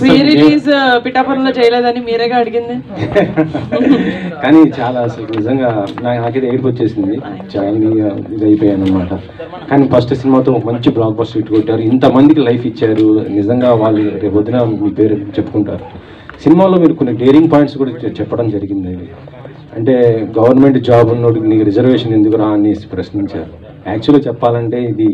Pre release పిఠాపురంలో చేయలేదని మీరేగా అడిగింది. కానీ చాలా అసలు నిజంగా నాకైతే ఏడుపు వచ్చేసింది, చాలా ఇది అయిపోయాను అనమాట. కానీ ఫస్ట్ సినిమాతో మంచి బ్లాక్ బస్టర్ హిట్ కొట్టారు, ఇంతమందికి లైఫ్ ఇచ్చారు. నిజంగా వాళ్ళు రేపు వద్దున మీ పేరు చెప్పుకుంటారు. సినిమాలో మీరు కొన్ని డేరింగ్ పాయింట్స్ కూడా చెప్పడం జరిగింది. అంటే గవర్నమెంట్ జాబ్ ఉన్నోడికి నీకు రిజర్వేషన్ ఎందుకు రా అని ప్రశ్నించారు. యాక్చువల్గా చెప్పాలంటే ఇది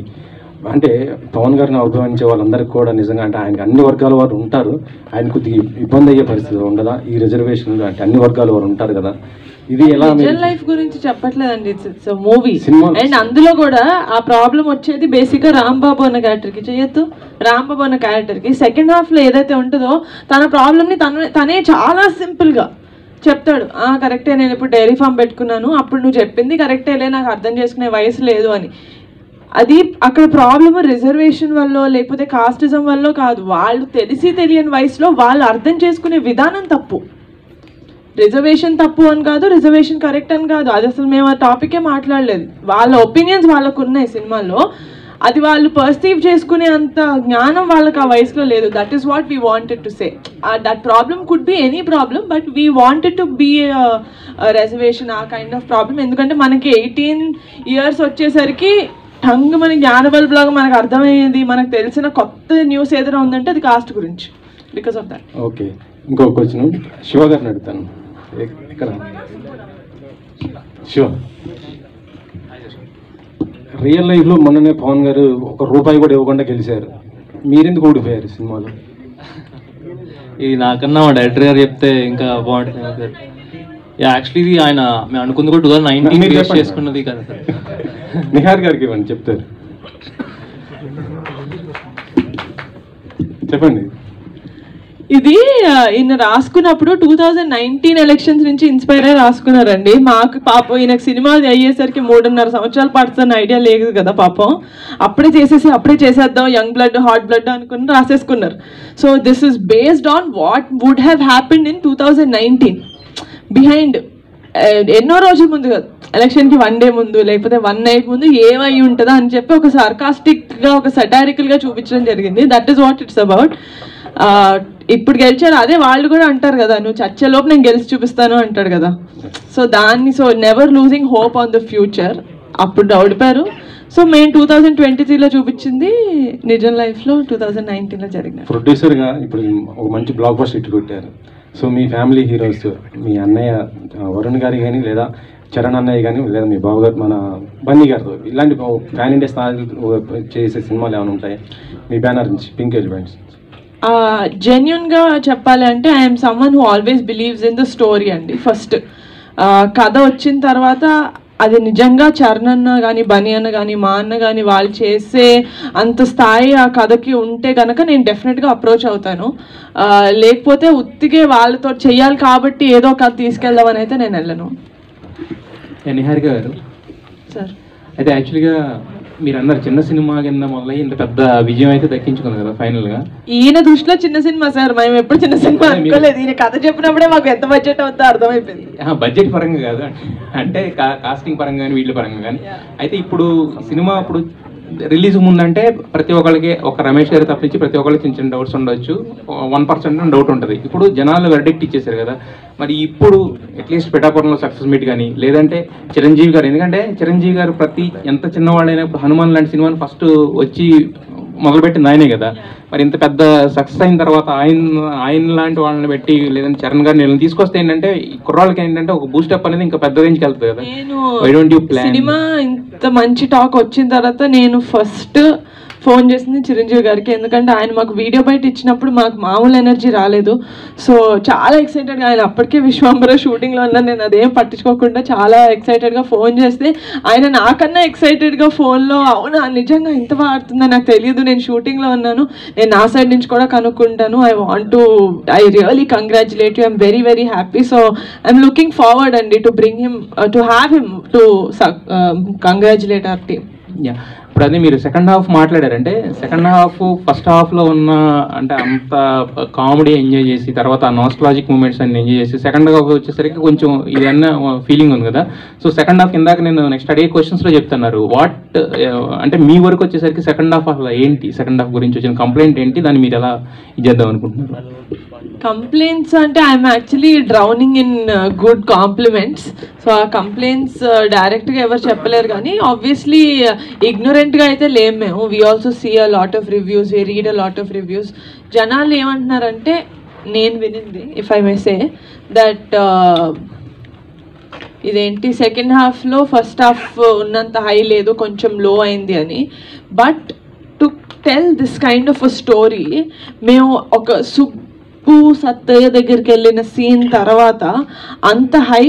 అంటే పవన్ గారిని అభిమానించే వాళ్ళందరికీ కూడా నిజంగా అంటే ఆయనకి అన్ని వర్గాల వారు ఉంటారు, ఆయన కొద్దిగా ఇబ్బంది అయ్యే పరిస్థితి ఉండదా ఈ రిజర్వేషన్? అంటే అన్ని వర్గాల వారు ఉంటారు కదా, ఇది ఎలా? రియల్ లైఫ్ గురించి చెప్పట్లేదండి, ఇట్స్ మూవీ. అండ్ అందులో కూడా ఆ ప్రాబ్లం వచ్చేది బేసిక్ గా రాంబాబు అన్న క్యారెక్టర్ కి చేయొద్దు. రాంబాబు అన్న క్యారెక్టర్ కి సెకండ్ హాఫ్ లో ఏదైతే ఉంటుందో తన ప్రాబ్లమ్ ని తనే చాలా సింపుల్ గా చెప్తాడు. కరెక్టే, నేను ఇప్పుడు డైరీ ఫామ్ పెట్టుకున్నాను, అప్పుడు నువ్వు చెప్పింది కరెక్టేలే, నాకు అర్థం చేసుకునే వయసు లేదు అని. అది అక్కడ ప్రాబ్లమ్ రిజర్వేషన్ వల్ల లేకపోతే కాస్టిజం వల్ల కాదు, వాళ్ళు తెలిసి తెలియని వయసులో వాళ్ళు అర్థం చేసుకునే విధానం తప్పు. రిజర్వేషన్ తప్పు అని కాదు, రిజర్వేషన్ కరెక్ట్ అని కాదు, అది అసలు మేము ఆ టాపికే మాట్లాడలేదు. వాళ్ళ ఒపీనియన్స్ వాళ్ళకు ఉన్నాయి సినిమాలో, అది వాళ్ళు పర్సీవ్ చేసుకునే అంత జ్ఞానం వాళ్ళకి ఆ వయసులో లేదు. That is what we wanted to say. That problem could be any problem, but we wanted to be reservation ఆ కైండ్ ఆఫ్ ప్రాబ్లమ్. ఎందుకంటే మనకి 18 years వచ్చేసరికి టంగ్ మన జ్ఞానబల్ లాగా మనకు అర్థమయ్యేది, మనకు తెలిసిన కొత్త న్యూస్ ఏదైనా ఉందంటే అది కాస్ట్ గురించి. Because of that. ఓకే, ఇంకో క్వశ్చన్ శివ గారిని అడుగుతాను. ఇక్కడ శివ, రియల్ లైఫ్లో మొన్ననే పవన్ గారు ₹1 కూడా ఇవ్వకుండా గెలిచారు, మీరెందుకు ఓడిపోయారు సినిమాలో? ఇది నాకన్నా మా డైరెక్టర్ గారు చెప్తే ఇంకా బాగుంటుంది సార్. యాక్చువల్లీ ఆయన మేము అనుకుంది కూడా 2019 చేసుకున్నది కదా సార్. నిహార్ గారికి ఇవ్వండి, చెప్తారు. చెప్పండి. ఇది ఈయన రాసుకున్నప్పుడు 2019 ఎలక్షన్స్ నుంచి ఇన్స్పైర్ అయ్యి రాసుకున్నారండి. మాకు పాపం ఈయనకు సినిమా అయ్యేసరికి 3.5 సంవత్సరాలు పడుతున్న ఐడియా లేదు కదా పాపం. అప్పుడే చేసేద్దాం యంగ్ బ్లడ్ హాట్ బ్లడ్ అనుకుని రాసేసుకున్నారు. So this is based on what would have happened in 2019 behind. ఎన్నో రోజుల ముందు కాదు, ఎలక్షన్కి 1 day ముందు లేకపోతే 1 night ముందు ఏమై ఉంటుందా అని చెప్పి ఒక సార్కాస్టిక్గా ఒక సటారికల్గా చూపించడం జరిగింది. That is what it's about. ఇప్పుడు గెలిచారు, అదే వాళ్ళు కూడా అంటారు కదా, నువ్వు చచ్చేలోపు నేను గెలిచి చూపిస్తాను అంటాడు కదా. So never losing hope on the future. అప్పుడు ఓడిపారు. సో మేము 2023లో చూపించింది నిజం లైఫ్లో 2019లో జరిగింది. ప్రొడ్యూసర్గా ఇప్పుడు ఒక మంచి బ్లాక్ బస్టర్ హిట్ కొట్టారు. సో మీ ఫ్యామిలీ హీరోస్, మీ అన్నయ్య వరుణ్ గారి కానీ లేదా చరణ్ అన్నయ్య కానీ లేదా మీ బావ గారు మన బన్నీ గారితో ఇలాంటి ప్యాన్ ఇండియా స్థాయిలో చేసే సినిమాలు ఏమైనా ఉంటాయి మీ బ్యానర్ నుంచి? పింక్ ఎలిమెంట్స్ జెన్యున్గా చెప్పాలి అంటే I'm someone who always believes in the story అండి. ఫస్ట్ కథ వచ్చిన తర్వాత అది నిజంగా చరణ్ అన్న కానీ బన్నీ అన్న కానీ మా అన్న కానీ వాళ్ళు చేసే అంత స్థాయి ఆ కథకి ఉంటే కనుక నేను డెఫినెట్గా అప్రోచ్ అవుతాను. లేకపోతే ఉత్తిగే వాళ్ళతో చెయ్యాలి కాబట్టి ఏదో కథ తీసుకెళ్దామని అయితే నేను వెళ్ళను. నిహారిక గారు సార్, అయితే యాక్చువల్గా మీరు అన్నారు చిన్న సినిమా కింద మొదలై ఇంత పెద్ద విజయం అయితే దక్కించుకున్నారు కదా ఫైనల్ గా. ఈయన దృష్టిలో చిన్న సినిమా సార్, మేము ఎప్పుడు చిన్న సినిమా అనుకోలేదు. ఈయన కథ చెప్పినప్పుడే మాకు ఎంత బడ్జెట్ అవుతుందో అర్థమైపోయింది. బడ్జెట్ పరంగా కాదు, అంటే కాస్టింగ్ పరంగా కానీ వీళ్ళ పరంగా కానీ. అయితే ఇప్పుడు సినిమా ఇప్పుడు రిలీజ్ ముందంటే ప్రతి ఒక్కరికి ఒక రమేష్ గారి తప్పించి ప్రతి ఒక్కరికి చిన్న చిన్న డౌట్స్ ఉండొచ్చు, 1% డౌట్ ఉంటుంది. ఇప్పుడు జనాలు వెర్డిక్ట్ ఇచ్చేసారు కదా, మరి ఇప్పుడు అట్లీస్ట్ పిఠాపురంలో సక్సెస్ మీట్ కానీ లేదంటే చిరంజీవి గారు, ఎందుకంటే చిరంజీవి గారు ప్రతి ఎంత చిన్నవాళ్ళైనా ఇప్పుడు హనుమాన్ లాంటి సినిమాని ఫస్ట్ వచ్చి మొదలుపెట్టింది ఆయనే కదా. మరి ఇంత పెద్ద సక్సెస్ అయిన తర్వాత ఆయన లాంటి వాళ్ళని పెట్టి లేదంటే చరణ్ గారిని వీళ్ళని తీసుకొస్తే ఏంటంటే ఈ కుర్రాళ్ళకి ఏంటంటే ఒక బూస్టప్ అనేది ఇంకా పెద్ద రేంజ్కి వెళ్తుంది కదా. సినిమా ఇంత మంచి టాక్ వచ్చిన తర్వాత నేను ఫస్ట్ ఫోన్ చేసింది చిరంజీవి గారికి. ఎందుకంటే ఆయన మాకు వీడియో బయట ఇచ్చినప్పుడు మాకు మామూలు ఎనర్జీ రాలేదు. సో చాలా ఎక్సైటెడ్గా, ఆయన అప్పటికే విశ్వాంబర షూటింగ్లో ఉన్నాను, నేను అదేం పట్టించుకోకుండా చాలా ఎక్సైటెడ్గా ఫోన్ చేస్తే ఆయన నాకన్నా ఎక్సైటెడ్గా ఫోన్లో అవునా నిజంగా ఇంత బాగా ఆడుతుందా నాకు తెలియదు, నేను షూటింగ్లో ఉన్నాను, నేను నా సైడ్ నుంచి కూడా కనుక్కుంటాను, I really congratulate you, I'm very very happy. So I'm looking forward అండి to bring him to have him to congratulate our team. ఇప్పుడు అదే మీరు సెకండ్ హాఫ్ మాట్లాడారంటే సెకండ్ హాఫ్ ఫస్ట్ హాఫ్లో ఉన్న అంటే అంత కామెడీ ఎంజాయ్ చేసి తర్వాత ఆ నాస్టాలజిక్ మూమెంట్స్ అన్ని ఎంజాయ్ చేసి సెకండ్ హాఫ్ వచ్చేసరికి కొంచెం ఇదన్న ఫీలింగ్ ఉంది కదా. సో సెకండ్ హాఫ్ ఇందాక నేను నెక్స్ట్ అడిగే క్వశ్చన్స్లో చెప్తున్నారు అంటే మీ వరకు వచ్చేసరికి సెకండ్ హాఫ్ అసలు ఏంటి, సెకండ్ హాఫ్ గురించి వచ్చిన కంప్లైంట్ ఏంటి, దాన్ని మీరు ఎలా చేద్దాం అనుకుంటున్నారు? కంప్లైంట్స్ అంటే I'm actually drowning in good compliments. So ఆ కంప్లైంట్స్ డైరెక్ట్గా ఎవరు చెప్పలేరు, కానీ ఆబ్వియస్లీ ఇగ్నోరెంట్గా అయితే లేము మేము. We also see a lot of reviews, we read a lot of reviews. జనాలు ఏమంటున్నారంటే, నేను వినింది if I may say that ఇదేంటి సెకండ్ హాఫ్లో ఫస్ట్ హాఫ్ ఉన్నంత హై లేదు, కొంచెం లో అయింది అని. But to tell this kind of a story, మేము ఒక సుబ్బు సత్తయ్య దగ్గరికి వెళ్ళిన సీన్ తర్వాత అంత high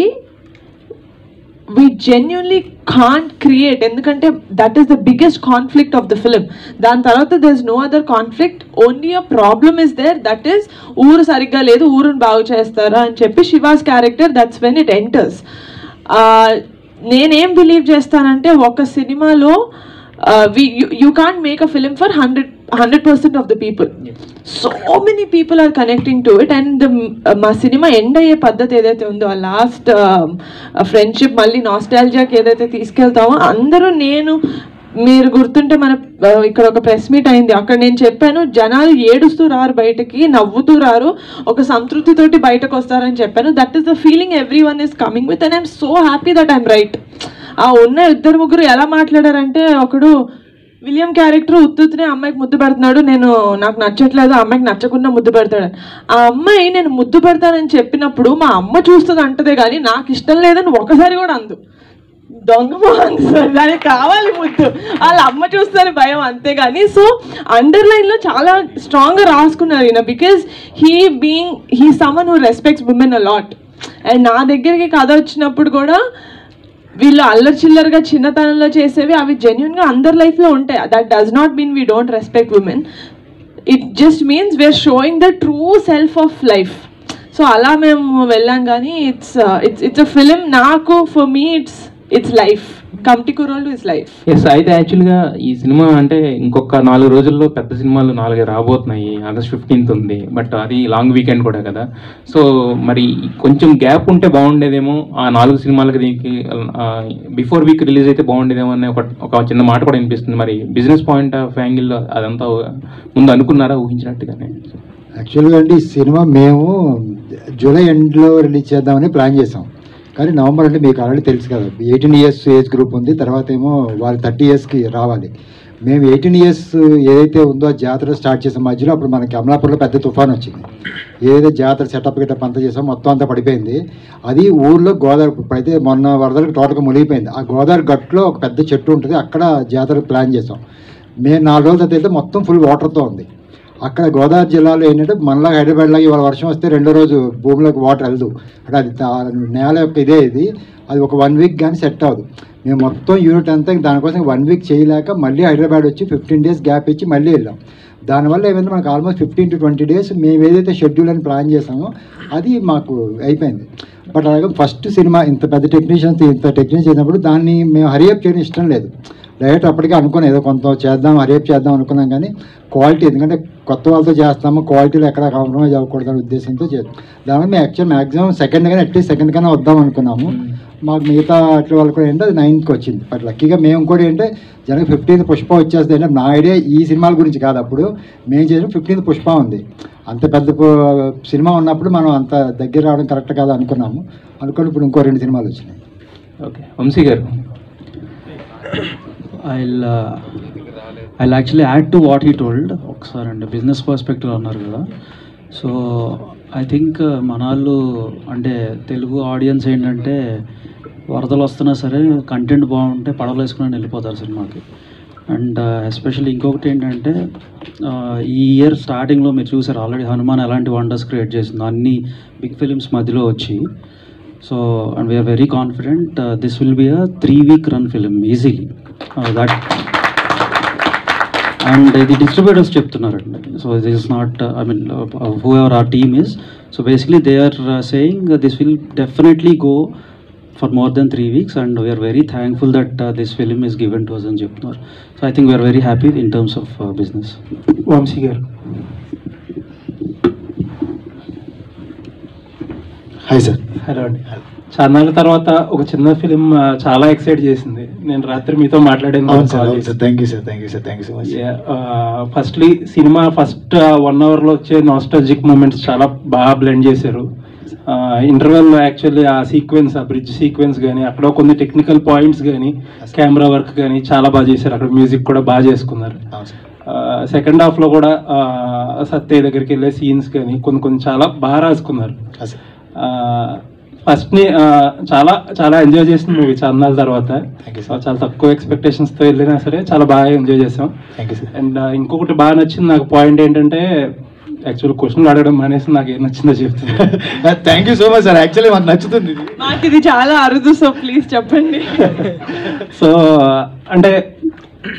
we genuinely can't create, ఎందుకంటే that is the biggest conflict of the film. దాని తర్వాత there is no other conflict, only a problem is there, that is ఊరు సరిగ్గా లేదు, ఊరుని బాగు చేస్తారా అని చెప్పి she was character, that's when it enters. నేనేం బిలీవ్ చేస్తానంటే, ఒక సినిమాలో you can't make a film for 100% of the people. So many people are connecting to it, and మా సినిమా ఎండ్ అయ్యే పద్ధతి ఏదైతే ఉందో, ఆ లాస్ట్ ఫ్రెండ్షిప్ మళ్ళీ నాస్టాల్జియాకి ఏదైతే తీసుకెళ్తామో, అందరూ మీరు గుర్తుంటే మన ఇక్కడ ఒక ప్రెస్ మీట్ అయింది, అక్కడ నేను చెప్పాను జనాలు ఏడుస్తూ రారు బయటకి, నవ్వుతూ రారు, ఒక సంతృప్తితోటి బయటకు వస్తారని చెప్పాను. That is the feeling every one is coming with, and I'm so happy that I'm right. ఆ ఉన్న ఇద్దరు ముగ్గురు ఎలా మాట్లాడారంటే, ఒకడు విలియం క్యారెక్టర్ ఉత్తునే అమ్మాయికి ముద్దు పెడుతున్నాడు, నాకు నచ్చట్లేదు, అమ్మాయికి నచ్చకుండా ముద్దు పెడతాడు. ఆ అమ్మాయి నేను ముద్దు పెడతానని చెప్పినప్పుడు మా అమ్మ చూస్తుంది అంటదే కానీ నాకు ఇష్టం లేదని ఒకసారి కూడా అందు. దొంగమోహన్ సార్, దానికి కావాలి ముద్దు, వాళ్ళ అమ్మ చూస్తారని భయం, అంతేగాని. సో అండర్లైన్లో చాలా స్ట్రాంగ్గా రాసుకున్నారు ఈయన, because he someone who respects women a lot. And నా దగ్గరికి కథ వచ్చినప్పుడు కూడా వీళ్ళు అల్లరి చిల్లరగా చిన్నతనంలో చేసేవి అవి జెన్యున్గా అందరి లైఫ్లో ఉంటాయి. That does not mean we don't respect women, it just means we are showing the true self of life. So అలా మేము వెళ్ళాం, కానీ ఇట్స్ అ ఫిలిం. నాకు for me it's life, Committee Kurrollu is life. Yes, అయితే యాక్చువల్గా ఈ సినిమా అంటే ఇంకొక 4 రోజుల్లో పెద్ద సినిమాలు 4 రాబోతున్నాయి. August 15th ఉంది, బట్ అది లాంగ్ వీకెండ్ కూడా కదా. సో మరి కొంచెం గ్యాప్ ఉంటే బాగుండేదేమో, ఆ 4 సినిమాలకి దీనికి బిఫోర్ వీక్ రిలీజ్ అయితే బాగుండేదేమో అనే ఒక చిన్న మాట కూడా వినిపిస్తుంది. మరి బిజినెస్ పాయింట్ ఆఫ్ యాంగిల్లో అదంతా ముందు అనుకున్నారా, ఊహించినట్టుగానే? యాక్చువల్గా అండి, ఈ సినిమా మేము జూలై ఎండ్లో రిలీజ్ చేద్దామని ప్లాన్ చేసాం, కానీ నవంబర్ అంటే మీకు ఆల్రెడీ తెలుసు కదా, 18 years ఏజ్ గ్రూప్ ఉంది, తర్వాత ఏమో వాళ్ళు 30 yearsకి రావాలి. మేము 18 years ఏదైతే ఉందో జాతర స్టార్ట్ చేసే మధ్యలో అప్పుడు మనకి అమలాపూర్లో పెద్ద తుఫాన్ వచ్చింది. ఏదైతే జాతర సెటప్ గిటప్ అంతా చేసామో మొత్తం అంతా పడిపోయింది. అది ఊర్లో గోదావరి, అయితే మొన్న వరదలకు టోటల్గా మునిగిపోయింది. ఆ గోదావరి గట్టులో ఒక పెద్ద చెట్టు ఉంటుంది, అక్కడ జాతర ప్లాన్ చేసాం. మేము 4 రోజుల అయితే మొత్తం ఫుల్ వాటర్తో ఉంది. అక్కడ గోదావరి జిల్లాలో ఏంటంటే మనలా హైదరాబాద్లాగా ఇవాళ వర్షం వస్తే రెండో రోజు భూమిలోకి వాటర్ వెళ్దు, అంటే అది నేల యొక్క ఇది అది ఒక 1 week కానీ సెట్ అవ్వదు. మేము మొత్తం యూనిట్ అంతా దానికోసం 1 week చేయలేక మళ్ళీ హైదరాబాద్ వచ్చి 15 days గ్యాప్ ఇచ్చి మళ్ళీ వెళ్ళాం. దానివల్ల ఏమైంది, మనకు ఆల్మోస్ట్ 15 to 20 days మేము ఏదైతే షెడ్యూల్ అని ప్లాన్ చేసామో అది మాకు అయిపోయింది. బట్ అలాగే ఫస్ట్ సినిమా ఇంత పెద్ద టెక్నీషియన్స్ చేసినప్పుడు దాన్ని మేము హరియప్ చేయడం ఇష్టం లేదు. డైరెక్ట్ అప్పటికే అనుకున్నాం ఏదో కొంత చేద్దాం, హరియప్ చేద్దాం అనుకున్నాం, కానీ క్వాలిటీ, ఎందుకంటే కొత్త వాళ్ళతో చేస్తాము, క్వాలిటీలో ఎక్కడ కాంప్రమైజ్ అవ్వకూడదనే ఉద్దేశంతో చేస్తాం. దానివల్ల మేము యాక్చువల్ మ్యాక్సిమం సెకండ్ కానీ అట్లీస్ట్ సెకండ్ కన్నా వద్దాం అనుకున్నాము. మాకు మిగతా అట్లా వాళ్ళు కూడా ఏంటంటే అది 9th వచ్చింది. బట్ లక్కీగా మేము కూడా ఏంటంటే జనకి 15th పుష్ప వచ్చేస్తుంది. అంటే నా ఐడియా ఈ సినిమాల గురించి కాదు, అప్పుడు మేము చేసిన 15th పుష్ప ఉంది. అంత పెద్ద సినిమా ఉన్నప్పుడు మనం అంత దగ్గర రావడం కరెక్ట్ కాదు అనుకున్నాము. అనుకుని ఇప్పుడు ఇంకో 2 సినిమాలు వచ్చినాయి. ఓకే, వంశీ గారు. I'll actually add to what he told. ఒకసారి అంటే బిజినెస్ పర్స్పెక్టివ్ అన్నారు కదా. సో ఐ థింక్ మనాళ్ళు అంటే తెలుగు ఆడియన్స్ ఏంటంటే వరదలు వస్తున్నా సరే కంటెంట్ బాగుంటే పడవలు వేసుకుని వెళ్ళిపోతారు సినిమాకి. అండ్ ఎస్పెషల్లీ ఇంకొకటి ఏంటంటే ఈ ఇయర్ స్టార్టింగ్లో మీరు చూసారు ఆల్రెడీ హనుమాన్ ఎలాంటి వండర్స్ క్రియేట్ చేసిందో అన్ని బిగ్ ఫిలిమ్స్ మధ్యలో వచ్చి. So and we are very confident this will be a 3-week run film easily. That and ఇది డిస్ట్రిబ్యూటర్స్ చెప్తున్నారండి. So this is not I mean whoever our team is. So basically they are saying this will definitely go for more than 3 weeks, and we are very thankful that this film is given to us అని చెప్తున్నారు. So I think we are very happy in terms of business. Vamsi గారు. Hi sir. Hello అండి. చాలా తర్వాత ఒక చిన్న film చాలా excite చేసింది. నేను రాత్రి మీతో మాట్లాడాను. Thank you so much. Firstly cinema first 1 అవర్లో వచ్చే నాస్టాలజిక్ మూమెంట్స్ చాలా బాగా బ్లెండ్ చేశారు. ఇంటర్వెల్ యాక్చువల్లీ ఆ సీక్వెన్స్, ఆ బ్రిడ్జ్ సీక్వెన్స్ కానీ, అక్కడ కొన్ని టెక్నికల్ పాయింట్స్ కానీ, కెమెరా వర్క్ కానీ చాలా బాగా చేశారు. అక్కడ మ్యూజిక్ కూడా బాగా చేసుకున్నారు. సెకండ్ హాఫ్లో కూడా సత్య దగ్గరికి వెళ్ళే సీన్స్ కానీ కొన్ని చాలా బాగా రాసుకున్నారు. ఫస్ట్ని చాలా చాలా ఎంజాయ్ చేసిన మూవీ చాలా తర్వాత. చాలా తక్కువ ఎక్స్పెక్టేషన్స్తో వెళ్ళినా సరే చాలా బాగా ఎంజాయ్ చేసాం. అండ్ ఇంకొకటి బాగా నచ్చింది నాకు పాయింట్ ఏంటంటే, యాక్చువల్ క్వశ్చన్లు అడగడం మానేసి నాకు ఏం నచ్చిందో చెప్తుంది. Thank you so much sir. Actually మాకు నచ్చుతుంది. నాకు ఇది చాలా అరుదు, సో ప్లీజ్ చెప్పండి. సో అంటే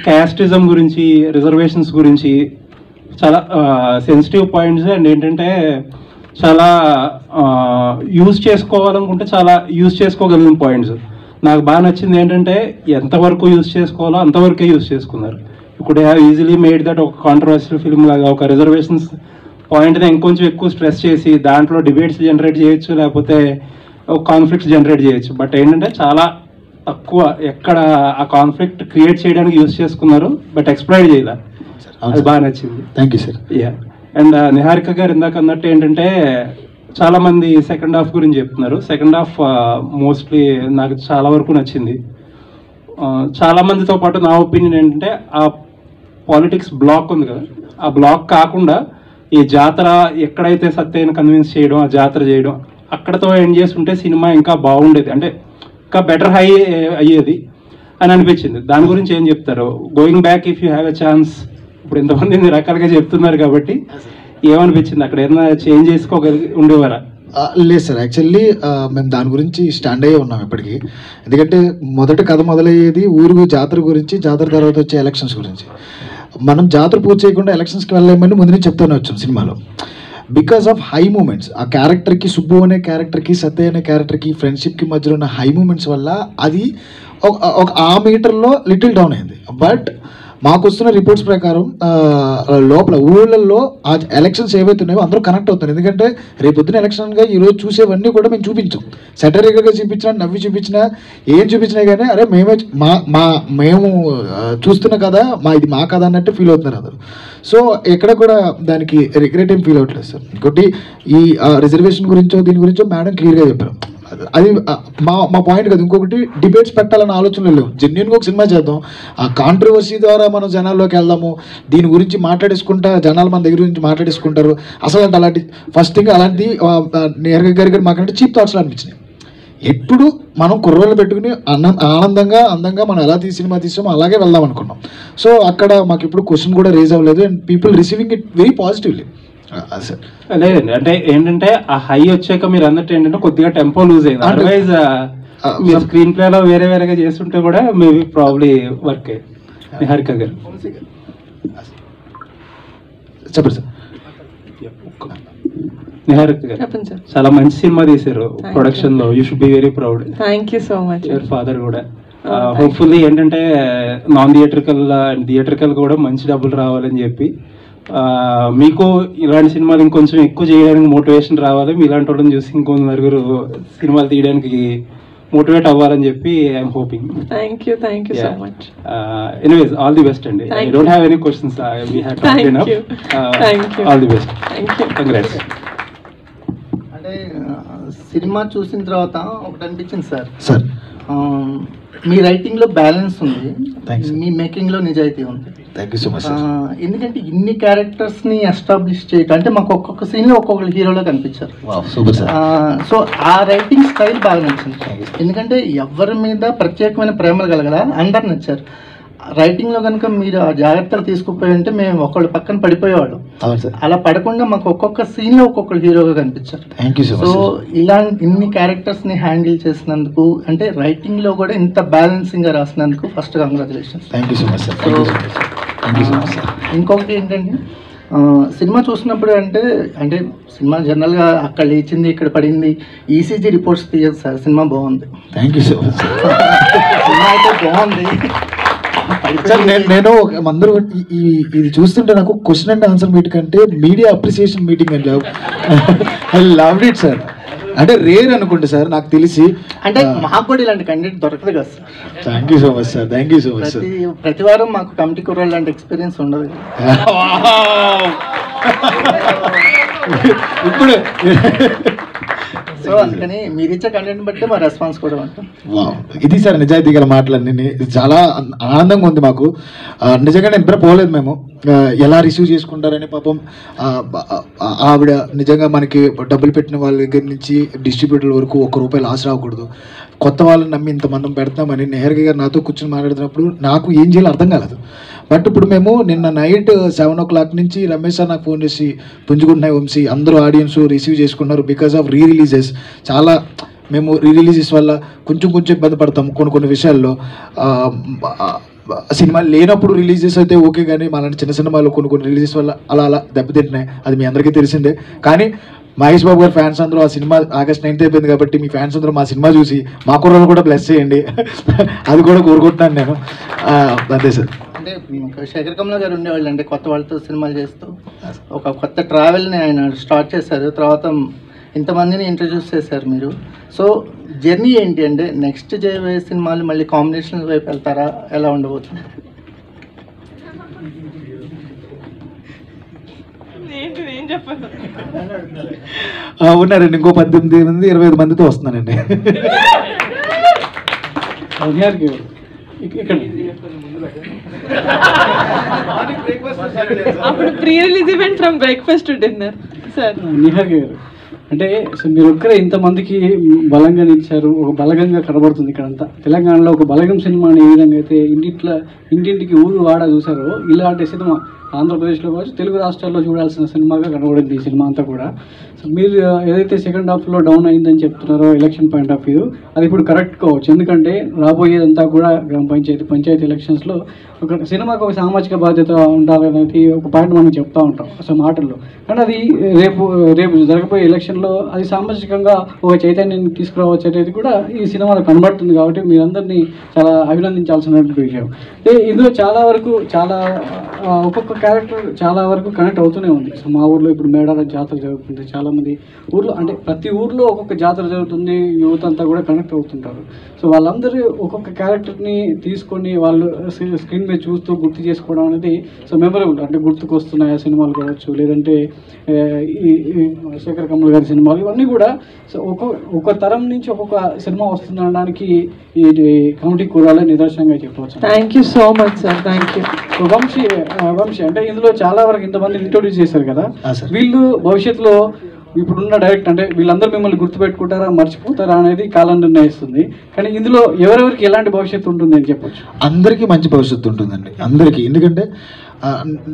క్యాస్టిజం గురించి, రిజర్వేషన్స్ గురించి చాలా సెన్సిటివ్ పాయింట్స్. అండ్ ఏంటంటే చాలా యూజ్ చేసుకోవాలనుకుంటే చాలా యూజ్ చేసుకోగలిగిన పాయింట్స్. నాకు బాగా నచ్చింది ఏంటంటే ఎంతవరకు యూజ్ చేసుకోవాలో అంతవరకే యూజ్ చేసుకున్నారు. ఇప్పుడు హ్యావ్ ఈజీలీ మేడ్ దట్ ఒక కాంట్రవర్షియల్ ఫిల్మ్ లాగా ఒక రిజర్వేషన్స్ పాయింట్ని ఇంకొంచెం ఎక్కువ స్ట్రెస్ చేసి దాంట్లో డిబేట్స్ జనరేట్ చేయొచ్చు, లేకపోతే ఒక కాన్ఫ్లిక్ట్స్ జనరేట్ చేయొచ్చు. బట్ ఏంటంటే చాలా తక్కువ ఎక్కడ ఆ కాన్ఫ్లిక్ట్ క్రియేట్ చేయడానికి యూజ్ చేసుకున్నారు, బట్ ఎక్స్ప్లాయిట్ చేయలే. అది బాగా నచ్చింది. Thank you sir. Yeah. And Niharika గారు ఇందాక అన్నట్టు ఏంటంటే చాలా మంది సెకండ్ హాఫ్ గురించి చెప్తున్నారు. సెకండ్ హాఫ్ మోస్ట్లీ నాకు చాలా వరకు నచ్చింది. చాలా మందితో పాటు నా ఒపీనియన్ ఏంటంటే ఆ పాలిటిక్స్ బ్లాక్ ఉంది కదా, ఆ బ్లాక్ కాకుండా ఈ జాతర ఎక్కడైతే సత్యని కన్విన్స్ చేయడం, ఆ జాతర చేయడం అక్కడతో ఎండ్ చేస్తుంటే సినిమా ఇంకా బాగుండేది, అంటే ఇంకా బెటర్ హై అయ్యేది అని అనిపించింది. దాని గురించి ఏం చెప్తారు? Going back if you have a chance. ఇప్పుడు ఎంతమంది ఇన్ని రకాలుగా చెప్తున్నారు కాబట్టి ఏమనిపించింది? అక్కడ ఏదైనా చేంజ్ చేసుకోగలిగి ఉండేవారా? లేదు సార్. యాక్చువల్లీ మేము దాని గురించి స్టాండ్ అయ్యే ఉన్నాం ఇప్పటికీ. ఎందుకంటే మొదటి కథ మొదలయ్యేది ఊరు జాతర గురించి, జాతర తర్వాత వచ్చే ఎలక్షన్స్ గురించి. మనం జాతర పూర్తి చేయకుండా ఎలక్షన్స్కి వెళ్ళలేమని ముందు నుంచి చెప్తూనే వచ్చాం సినిమాలో. బికాస్ ఆఫ్ హై మూమెంట్స్, ఆ క్యారెక్టర్కి, సుబ్బు అనే క్యారెక్టర్కి, సత్య అనే క్యారెక్టర్కి ఫ్రెండ్షిప్కి మధ్యలో ఉన్న హై మూమెంట్స్ వల్ల అది ఒక ఆ మీటర్లో లిటిల్ డౌన్ అయింది. బట్ మాకు వస్తున్న రిపోర్ట్స్ ప్రకారం లోపల ఊళ్ళల్లో ఆ ఎలక్షన్స్ ఏవైతే ఉన్నాయో అందరూ కనెక్ట్ అవుతారు. ఎందుకంటే రేపొద్దున ఎలక్షన్గా ఈరోజు చూసేవన్నీ కూడా మేము చూపించాం. సెటరికల్గా చూపించినా, నవ్వి చూపించినా, ఏం చూపించినా కానీ అరే మేము చూస్తున్న కదా, ఇది మా కథ అన్నట్టు ఫీల్ అవుతున్నారు అందరూ. సో ఎక్కడ కూడా దానికి రిగ్రెట్ ఏం ఫీల్ అవ్వట్లేదు సార్. ఇంకోటి ఈ రిజర్వేషన్ గురించో దీని గురించో మేడం క్లియర్గా చెప్పారు. అది మా పాయింట్ కదా. ఇంకొకటి డిబేట్స్ పెట్టాలన్న ఆలోచనలు లేవు. జెన్యున్గా ఒక సినిమా చేద్దాం, ఆ కాంట్రవర్సీ ద్వారా మనం జనాల్లోకి వెళ్దాము, దీని గురించి మాట్లాడేసుకుంటా జనాలు మన దగ్గర నుంచి మాట్లాడేసుకుంటారు. అసలు అంటే అలాంటి ఫస్ట్ థింగ్ అలాంటిది నేరుగా గారి మాకంటే చీప్ థాట్స్లో అనిపించినాయి. ఎప్పుడు మనం కుర్రోళ్ళు పెట్టుకుని ఆనందంగా అందంగా మనం ఎలా సినిమా తీసామో అలాగే వెళ్దాం అనుకున్నాం. సో అక్కడ మాకు ఇప్పుడు క్వశ్చన్ కూడా రేజ్ అవ్వలేదు. And people receiving it very positively. లేదండి, అంటే ఏంటంటే ఆ హై వచ్చాక మీరు అన్నట్టు ఏంటంటే కొద్దిగా టెంపో లూజ్ అయింది. అదర్వైజ్ మీరు స్క్రీన్ ప్లేలో వేరేగా చేస్తుంటే కూడా మేబీ ప్రాబ్లీ వర్క్ అయ్యి. నిహారిక గారు చెప్పండి సార్. నిహారిక గారు చాలా మంచి సినిమా తీశారు ప్రొడక్షన్ లో. You should be very proud. Thank you so much. Your father కూడా హోప్ఫుల్లీ ఏంటంటే నాన్ థియేట్రికల్ అండ్ థియేట్రికల్ కూడా మంచి డబ్బులు రావాలని చెప్పి మీకు ఇలాంటి సినిమాలు ఇంకొంచెం ఎక్కువ చేయడానికి మోటివేషన్ రావాలి. మీ ఇలాంటి వాళ్ళని చూసి ఇంకొంత నలుగురు సినిమాలు తీయడానికి మోటివేట్ అవ్వాలని చెప్పి I'm hoping. Thank you so much. Anyways all the best అండి. I don't have any questions. We have talked enough. All the best. Congrats. అంటే సినిమా చూసిన తర్వాత ఒకటి అనిపించింది సార్. సార్ మీ రైటింగ్లో బ్యాలెన్స్ ఉంది, మీ మేకింగ్లో నిజాయితీ ఉంది. Thank you so much. ఎందుకంటే ఇన్ని క్యారెక్టర్స్ని ఎస్టాబ్లిష్ చేయటం అంటే మాకు ఒక్కొక్క సీన్లో ఒక్కొక్కరు హీరోలో కనిపించారు. Super sir. సో ఆ రైటింగ్ స్టైల్ బాగా నచ్చింది. ఎందుకంటే ఎవరి మీద ప్రత్యేకమైన ప్రేమలు కలగల, అందరు నచ్చారు. రైటింగ్లో కనుక మీరు ఆ జాగ్రత్తలు తీసుకుపోయి ఉంటే మేము ఒకళ్ళు పక్కన పడిపోయేవాళ్ళం. అలా పడకుండా మాకు ఒక్కొక్క సీన్లో ఒక్కొక్కరు హీరోగా కనిపించారు. సో ఇన్ని క్యారెక్టర్స్ని హ్యాండిల్ చేసినందుకు, అంటే రైటింగ్లో కూడా ఇంత బ్యాలెన్సింగ్గా రాసినందుకు first congratulations. Thank you so much sir. ఇంకొకటి ఏంటంటే సినిమా చూసినప్పుడు అంటే సినిమా జనరల్గా అక్కడ లేచింది ఇక్కడ పడింది ఈసీజీ రిపోర్ట్స్ తీయదు సార్. సినిమా బాగుంది. Thank you so much. Cinema అయితే బాగుంది సార్. నేను అందరూ ఇది చూస్తుంటే నాకు క్వశ్చన్ అండ్ ఆన్సర్ మీట్ కంటే media appreciation meeting and I love it sir. అంటే రేర్ అనుకుంటే సార్ నాకు తెలిసి, అంటే మాకు కూడా ఇలాంటి కంటెంట్ దొరకదు కదా sir. Thank you so much sir. Thank you so much sir. ప్రతి వారం మాకు కమిటీ కుర్రాళ్ళు లాంటి ఎక్స్పీరియన్స్ ఉండదు. ఇప్పుడు సో అందుకని మీరు ఇచ్చే కంటెంట్ బట్టి మా రెస్పాన్స్ కూడా ఉంటుంది. ఇది సార్ నిజాయితీ గల మాటలన్నీ. చాలా ఆనందంగా ఉంది మాకు. నిజంగా నేను ఇప్పుడు పోలేదు మేము ఎలా రిసీవ్ చేసుకుంటారని. పాపం ఆవిడ నిజంగా మనకి డబ్బులు పెట్టిన వాళ్ళ దగ్గర నుంచి డిస్ట్రిబ్యూటర్ వరకు ₹1 లాస్ రాకూడదు, కొత్త వాళ్ళని నమ్మి ఇంతమంది పెడతామని నేహర్గా గారు నాతో కూర్చొని మాట్లాడుతున్నప్పుడు నాకు ఏం చేయాలో అర్థం కాలేదు. బట్ ఇప్పుడు మేము నిన్న నైట్ 7 o'clock నుంచి రమేష్ సార్ నాకు ఫోన్ చేసి పుంజుకుంటున్నాయి వంశీ అందరూ ఆడియన్స్ రిసీవ్ చేసుకున్నారు బికాస్ ఆఫ్ రీ రిలీజెస్. చాలా మేము రీ రిలీజెస్ వల్ల కొంచెం ఇబ్బంది పడతాం కొన్ని విషయాల్లో. సినిమాలు లేనప్పుడు రిలీజెస్ అయితే ఓకే, కానీ మాలాంటి చిన్న సినిమాలు కొన్ని రిలీజెస్ వల్ల అలా దెబ్బతింటున్నాయి. అది మీ అందరికీ తెలిసిందే. కానీ మహేష్ బాబు గారు ఫ్యాన్స్ అందరూ ఆ సినిమా August 9th అయిపోయింది కాబట్టి మీ ఫ్యాన్స్ అందరూ మా సినిమా చూసి మా కుర్రలు కూడా బ్లెస్ చేయండి, అది కూడా కోరుకుంటున్నాను నేను. అంతే సార్. అంటే శేఖర్ కమల గారు ఉండేవాళ్ళు అంటే కొత్త వాళ్ళతో సినిమాలు చేస్తూ ఒక కొత్త ట్రావెల్ని ఆయన స్టార్ట్ చేశారు. తర్వాత ఇంతమందిని ఇంట్రడ్యూస్ చేశారు మీరు. సో జర్నీ ఏంటి అంటే నెక్స్ట్ చేయబోయే సినిమాలు మళ్ళీ కాంబినేషన్ వైపు వెళ్తారా, ఎలా ఉండబోతుంది? ఉన్నారండి, ఇంకో 18 మంది 25 మందితో వస్తున్నానండి. అప్పుడు pre release event from breakfast to dinner sir. Nihar గారు అంటే మీరు ఒక్కరే ఇంతమందికి బలంగా నిలిచారు, ఒక బలగంగా కనబడుతుంది ఇక్కడంతా. తెలంగాణలో ఒక బలగం సినిమాని ఏ విధంగా అయితే ఇంటింటికి ఊరు వాడ చూసారో ఇలాంటి సినిమా ఆంధ్రప్రదేశ్లో కావచ్చు తెలుగు రాష్ట్రాల్లో చూడాల్సిన సినిమాగా కనబడింది ఈ సినిమా అంతా కూడా. సో మీరు ఏదైతే సెకండ్ హాఫ్లో డౌన్ అయిందని చెప్తున్నారో ఎలక్షన్ పాయింట్ ఆఫ్ వ్యూ, అది ఇప్పుడు కరెక్ట్ కావచ్చు. ఎందుకంటే రాబోయేదంతా కూడా గ్రామ పంచాయతీ ఎలక్షన్స్లో ఒక సినిమాకు ఒక సామాజిక బాధ్యత ఉండాలనేది ఒక పాయింట్ మనం చెప్తా ఉంటాం అసలు మాటల్లో. కానీ అది రేపు జరగబోయే ఎలక్షన్లో అది సామాజికంగా ఒక చైతన్యాన్ని తీసుకురావచ్చు అనేది కూడా ఈ సినిమాలో కనబడుతుంది. కాబట్టి మీరందరినీ చాలా అభినందించాల్సినటువంటి విషయం. ఇందులో చాలా వరకు ఒక్కొక్క క్యారెక్టర్ చాలా వరకు కనెక్ట్ అవుతూనే ఉంది. సో మా ఊర్లో ఇప్పుడు మేడాల జాతర జరుగుతుంది, చాలామంది ఊర్లో అంటే ప్రతి ఊర్లో ఒక్కొక్క జాతర జరుగుతుంది, యువత అంతా కూడా కనెక్ట్ అవుతుంటారు. సో వాళ్ళందరూ ఒక్కొక్క క్యారెక్టర్ని తీసుకొని వాళ్ళు స్క్రీన్ మీద చూస్తూ గుర్తు చేసుకోవడం అనేది సో మెమరబుల్. అంటే గుర్తుకు వస్తున్నాయి ఆ సినిమాలు కావచ్చు, లేదంటే ఈ శేఖర్ కమల్ గారి సినిమాలు, ఇవన్నీ కూడా సో ఒక్కొక్క తరం నుంచి ఒక్కొక్క సినిమా వస్తుందనడానికి ఈ కమిటీ కూరాలే నిదర్శనంగా చెప్పవచ్చు. Thank you so much sir. Thank you. Vamsi అంటే ఇందులో చాలా వరకు ఇంతమంది ఇంట్రొడ్యూస్ చేశారు కదా, వీళ్ళు భవిష్యత్తులో ఇప్పుడున్న డైరెక్ట్ అంటే వీళ్ళందరూ మిమ్మల్ని గుర్తుపెట్టుకుంటారా మర్చిపోతారా అనేది కాలం నిర్ణయిస్తుంది. కానీ ఇందులో ఎవరెవరికి ఎలాంటి భవిష్యత్తు ఉంటుంది అని చెప్పొచ్చు? అందరికీ మంచి భవిష్యత్తు ఉంటుందండి, అందరికీ. ఎందుకంటే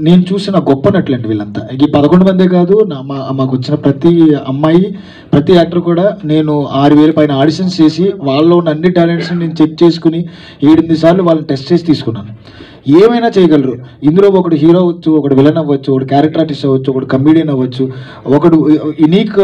నేను చూసిన గొప్ప నటులండి వీళ్ళంతా. ఈ 11 మందే కాదు, మాకు వచ్చిన ప్రతి అమ్మాయి ప్రతి యాక్టర్ కూడా నేను 6,000 పైన ఆడిషన్స్ చేసి వాళ్ళలో ఉన్న అన్ని టాలెంట్స్ని నేను చెక్ చేసుకుని 7-8 సార్లు వాళ్ళని టెస్ట్ చేసి తీసుకున్నాను. ఏమైనా చేయగలరు ఇందులో. ఒకడు హీరో అవ్వచ్చు, ఒకడు విలన్ అవ్వచ్చు, ఒకడు క్యారెక్టర్ ఆర్టిస్ట్ అవ్వచ్చు, ఒకడు కమెడియన్ అవ్వచ్చు, ఒకడు యునీక్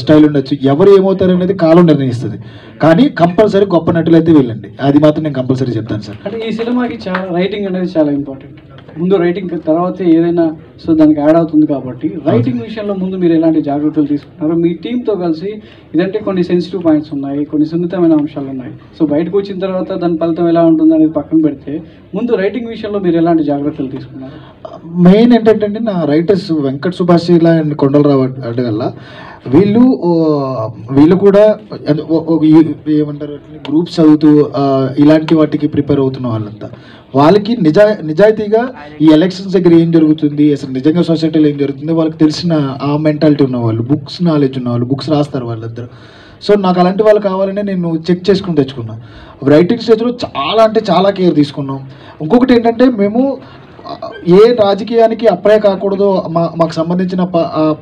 స్టైల్ ఉండొచ్చు. ఎవరు ఏమవుతారనేది కాలం నిర్ణయిస్తుంది. కానీ కంపల్సరీ గొప్ప నటులు అయితే వెళ్ళండి, అది మాత్రం నేను కంపల్సరీ చెప్తాను సార్. అంటే ఈ సినిమాకి రైటింగ్ అనేది చాలా ఇంపార్టెంట్. ముందు రైటింగ్ తర్వాత ఏదైనా సో దానికి యాడ్ అవుతుంది కాబట్టి రైటింగ్ విషయంలో ముందు మీరు ఎలాంటి జాగ్రత్తలు తీసుకున్నారు మీ టీంతో కలిసి? ఇదంటే కొన్ని సెన్సిటివ్ పాయింట్స్ ఉన్నాయి, కొన్ని సున్నితమైన అంశాలు ఉన్నాయి. సో బయటకు వచ్చిన తర్వాత దాని ఫలితం ఎలా ఉంటుంది అనేది పక్కన పెడితే ముందు రైటింగ్ విషయంలో మీరు ఎలాంటి జాగ్రత్తలు తీసుకున్నారు? మెయిన్ ఏంటంటే నా రైటర్స్ వెంకట్ సుభాష్ అండ్ కొండలరావు వల్ల వీళ్ళు కూడా ఏమంటారు గ్రూప్స్ చదువుతూ ఇలాంటి వాటికి ప్రిపేర్ అవుతున్న వాళ్ళంతా. వాళ్ళకి నిజాయితీగా ఈ ఎలక్షన్స్ దగ్గర ఏం జరుగుతుంది, అసలు నిజంగా సొసైటీలో ఏం జరుగుతుంది వాళ్ళకి తెలిసిన ఆ మెంటాలిటీ ఉన్నవాళ్ళు, బుక్స్ నాలెడ్జ్ ఉన్నవాళ్ళు, బుక్స్ రాస్తారు వాళ్ళిద్దరు. సో నాకు అలాంటి వాళ్ళు కావాలనే నేను చెక్ చేసుకుని తెచ్చుకున్నాను. రైటింగ్ స్టేజ్లో చాలా కేర్ తీసుకున్నాం. ఇంకొకటి ఏంటంటే మేము ఏ రాజకీయానికి అప్లై కాకూడదు మాకు సంబంధించిన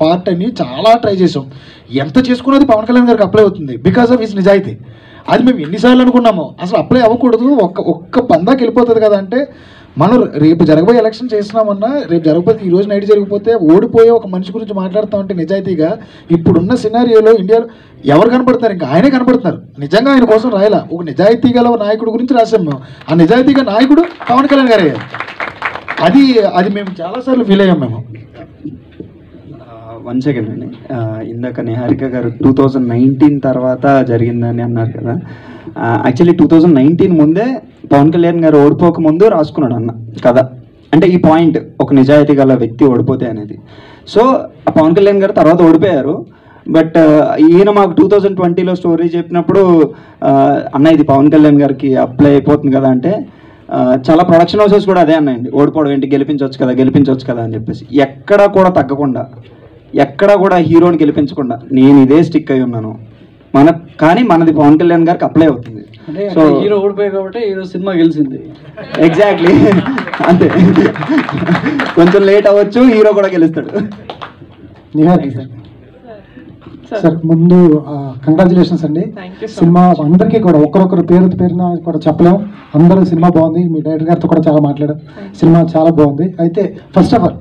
పార్ట్ అని చాలా ట్రై చేసాం. ఎంత చేసుకున్నది పవన్ కళ్యాణ్ గారికి అప్లై అవుతుంది బికాస్ ఆఫ్ హిస్ నిజాయితీ. అది మేము ఎన్నిసార్లు అనుకున్నామో అసలు అప్లై అవ్వకూడదు, ఒక్క పందాకి వెళ్ళిపోతుంది కదా అంటే మనం రేపు జరగబోయే ఎలక్షన్ చేసినామన్నా రేపు జరగబోతే ఈ రోజు నైట్ జరిగిపోతే ఓడిపోయే ఒక మనిషి గురించి మాట్లాడుతామంటే నిజాయితీగా ఇప్పుడున్న సినారియోలో ఇండియాలో ఎవరు కనపడతారు? ఇంకా ఆయనే కనపడుతున్నారు. నిజంగా ఆయన కోసం రాయలా, ఒక నిజాయితీ గల నాయకుడు గురించి రాసాం మేము. ఆ నిజాయితీగా నాయకుడు పవన్ కళ్యాణ్ గారే. అది మేము చాలాసార్లు ఫీల్ అయ్యాం మేము. 1 సెకండ్ అండి, ఇందాక నిహారిక గారు 2019 తర్వాత జరిగిందని అన్నారు కదా. యాక్చువల్లీ 2019 ముందే పవన్ కళ్యాణ్ గారు ఓడిపోక ముందు రాసుకున్నాడు అన్న కదా, అంటే ఈ పాయింట్ ఒక నిజాయితీ గల వ్యక్తి ఓడిపోతే అనేది. సో పవన్ కళ్యాణ్ గారు తర్వాత ఓడిపోయారు. బట్ ఈయన మాకు 2020లో స్టోరీ చెప్పినప్పుడు అన్న ఇది పవన్ కళ్యాణ్ గారికి అప్లై అయిపోతుంది కదా అంటే, చాలా ప్రొడక్షన్ హౌసెస్ కూడా అదే అన్నాయండి, ఓడిపోవడం ఏంటి, గెలిపించవచ్చు కదా అని చెప్పేసి. ఎక్కడా కూడా తగ్గకుండా, ఎక్కడా కూడా హీరోని గెలిపించకుండా నేను ఇదే స్టిక్ అయి ఉన్నాను. కానీ మనది పవన్ కళ్యాణ్ గారికి అప్లై అవుతుంది. సో హీరో ఓడిపోయాయి కాబట్టి ఈరోజు సినిమా గెలిచింది. ఎగ్జాక్ట్లీ అంతే, కొంచెం లేట్ అవ్వచ్చు, హీరో కూడా గెలుస్తాడు. సార్ ముందు కంగ్రాచులేషన్స్ అండి. సినిమా అందరికీ కూడా ఒక్కరొక్కరు పేరున కూడా చెప్పలేం. అందరూ సినిమా బాగుంది. మీ డైరెక్టర్ గారితో కూడా చాలా మాట్లాడాం. సినిమా చాలా బాగుంది. అయితే ఫస్ట్ ఆఫ్ ఆల్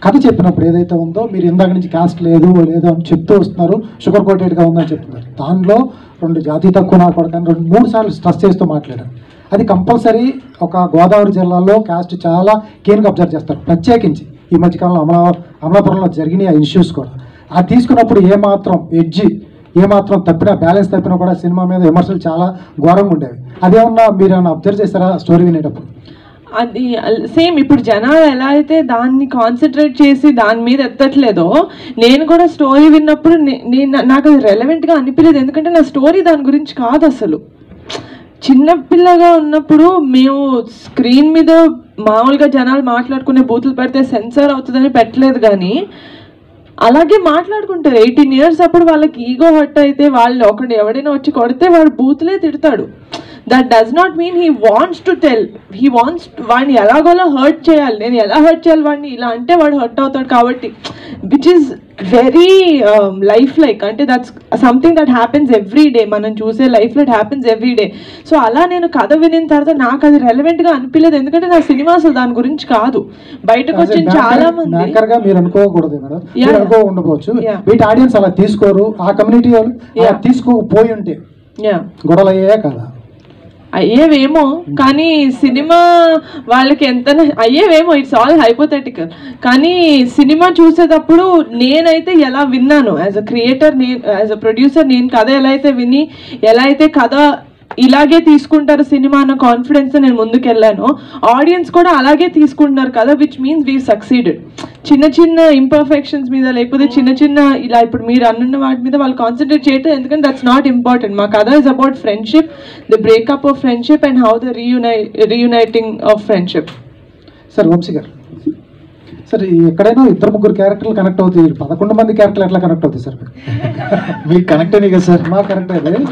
కథ చెప్పినప్పుడు ఏదైతే ఉందో, మీరు ఇందాక నుంచి కాస్ట్ లేదు అని చెప్తూ వస్తున్నారు, షుగర్ కోటెడ్గా ఉందని చెప్తున్నారు. దానిలో 2 జాతి తక్కువ నా కూడా కానీ 2-3 సార్లు స్ట్రెస్ చేస్తూ మాట్లాడారు. అది కంపల్సరీ ఒక గోదావరి జిల్లాలో కాస్ట్ చాలా కేర్గా అబ్జర్వ్ చేస్తారు. ప్రత్యేకించి ఈ మధ్యకాలంలో అమలాపురంలో జరిగిన ఆ ఇష్యూస్ కూడా అది తీసుకున్నప్పుడు ఏమాత్రం తప్పినా, బ్యాలెన్స్ తప్పినా కూడా సినిమా మీద విమర్శలు చాలా ఘోరంగా ఉండేవి. అదేమన్నా మీరు ఏమన్నా అబ్జర్వ్ చేస్తారా స్టోరీ వినేటప్పుడు? అది సేమ్ ఇప్పుడు జనాలు ఎలా అయితే దాన్ని కాన్సన్ట్రేట్ చేసి దాని మీద ఎత్తట్లేదో, నేను కూడా స్టోరీ విన్నప్పుడు నాకు అది రెలవెంట్గా అనిపించలేదు. ఎందుకంటే నా స్టోరీ దాని గురించి కాదు. అసలు చిన్నపిల్లగా ఉన్నప్పుడు మేము స్క్రీన్ మీద మామూలుగా జనాలు మాట్లాడుకునే బూతులు పెడితే సెన్సార్ అవుతుందని పెట్టలేదు, కానీ అలాగే మాట్లాడుకుంటారు. 18 years అప్పుడు వాళ్ళకి ఈగో హర్ట్ అయితే వాళ్ళు ఎవడైనా వచ్చి కొడితే వాడు బూతులే తిడతాడు. That does not mean he wants to tell, he wants వాడిని ఎలాగోలా హర్ట్ చేయాలి. నేను ఎలా హర్ట్ చేయాలి వాడిని, ఇలా అంటే వాడు హర్ట్ అవుతాడు. కాబట్టి which is very life like, అంటే that's something that happens every day. మనం చూసే లైఫ్లో it happens every day. So అలా నేను కథ వినిన తర్వాత నాకు అది రెలవెంట్గా అనిపించలేదు. ఎందుకంటే నా సినిమా అసలు దాని గురించి కాదు. బయటకు వచ్చిన చాలా మంది మీరు అనుకోకూడదు మేడం, అనుకో ఉండవచ్చు. వీటి ఆడియన్స్ అలా తీసుకోరు. ఆ కమ్యూనిటీ వాళ్ళు తీసుకోకపోయి ఉంటే గొడవలు అయ్యాయా కదా? అయ్యేవేమో, కానీ సినిమా వాళ్ళకి ఎంత అయ్యేవేమో, ఇట్స్ ఆల్ హైపోథెటికల్. కానీ సినిమా చూసేటప్పుడు నేనైతే ఎలా విన్నాను as a creator, as a producer, నేను కథ ఎలా అయితే విని, ఎలా అయితే కథ ఇలాగే తీసుకుంటారు సినిమా అన్న కాన్ఫిడెన్స్ నేను ముందుకెళ్ళాను. ఆడియన్స్ కూడా అలాగే తీసుకుంటున్నారు కదా, విచ్ మీన్స్ వీ సక్సీడెడ్. చిన్న చిన్న ఇంపర్ఫెక్షన్స్ మీద, లేకపోతే చిన్న ఇలా ఇప్పుడు మీరు అన్నున్న వాటి మీద వాళ్ళు కాన్సన్ట్రేట్ చేయటం, ఎందుకంటే దట్స్ నాట్ ఇంపార్టెంట్. మా కథ is about friendship, the breakup of friendship and how the reuniting of friendship. Sir Vamsi గారు, సార్ ఎక్కడైనా 2-3 క్యారెక్టర్లు కనెక్ట్ అవుతాయి, 11 మంది క్యారెక్టర్లు ఎట్లా కనెక్ట్ అవుతాయి సార్? మీకు కనెక్ట్ అయినాయి కదా సార్? మా కనెక్ట్ అయ్యేది.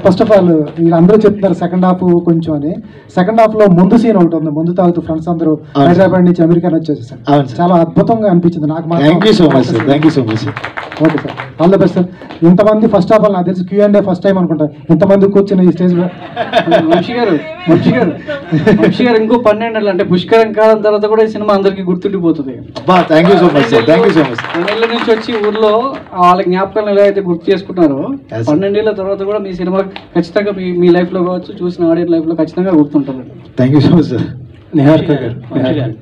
ఫస్ట్ ఆఫ్ ఆల్ మీరు అందరూ చెప్తున్నారు సెకండ్ హాఫ్ కొంచెం అని. సెకండ్ హాఫ్లో ముందు సీన్ ఒకటి ఉంది, ముందు తాగుతూ ఫ్రెండ్స్ అందరూ హైదరాబాద్ నుంచి అమెరికా వచ్చేసారు. చాలా అద్భుతంగా అనిపించింది నాకు. Thank you so much sir. Thank you so much. Okay sir, all the best sir. ఇంతమంది ఫస్ట్ ఆఫ్ ఆల్ నాకు తెలిసి Q&A ఫస్ట్ టైం అనుకుంటా ఇంతమంది కూర్చుని ఈ స్టేజ్లో. వంశీ గారు ఇంకో 12 ఏళ్ళు అంటే పుష్కరం కాలం తర్వాత కూడా ఈ సినిమా అందరికీ గుర్తుండిపోతుంది. Thank you so much sir. Thank you so much. 12 ఏళ్ళ నుంచి వచ్చి ఊర్లో వాళ్ళ జ్ఞాపకాలను ఎలా అయితే గుర్తు చేసుకుంటున్నారో, 12 ఏళ్ళ తర్వాత కూడా మీ సినిమా ఖచ్చితంగా మీ లైఫ్లో కావచ్చు, చూసిన ఆడియన్స్ లైఫ్లో ఖచ్చితంగా గుర్తుంటుంది. Thank you so much sir. Niharika గారు,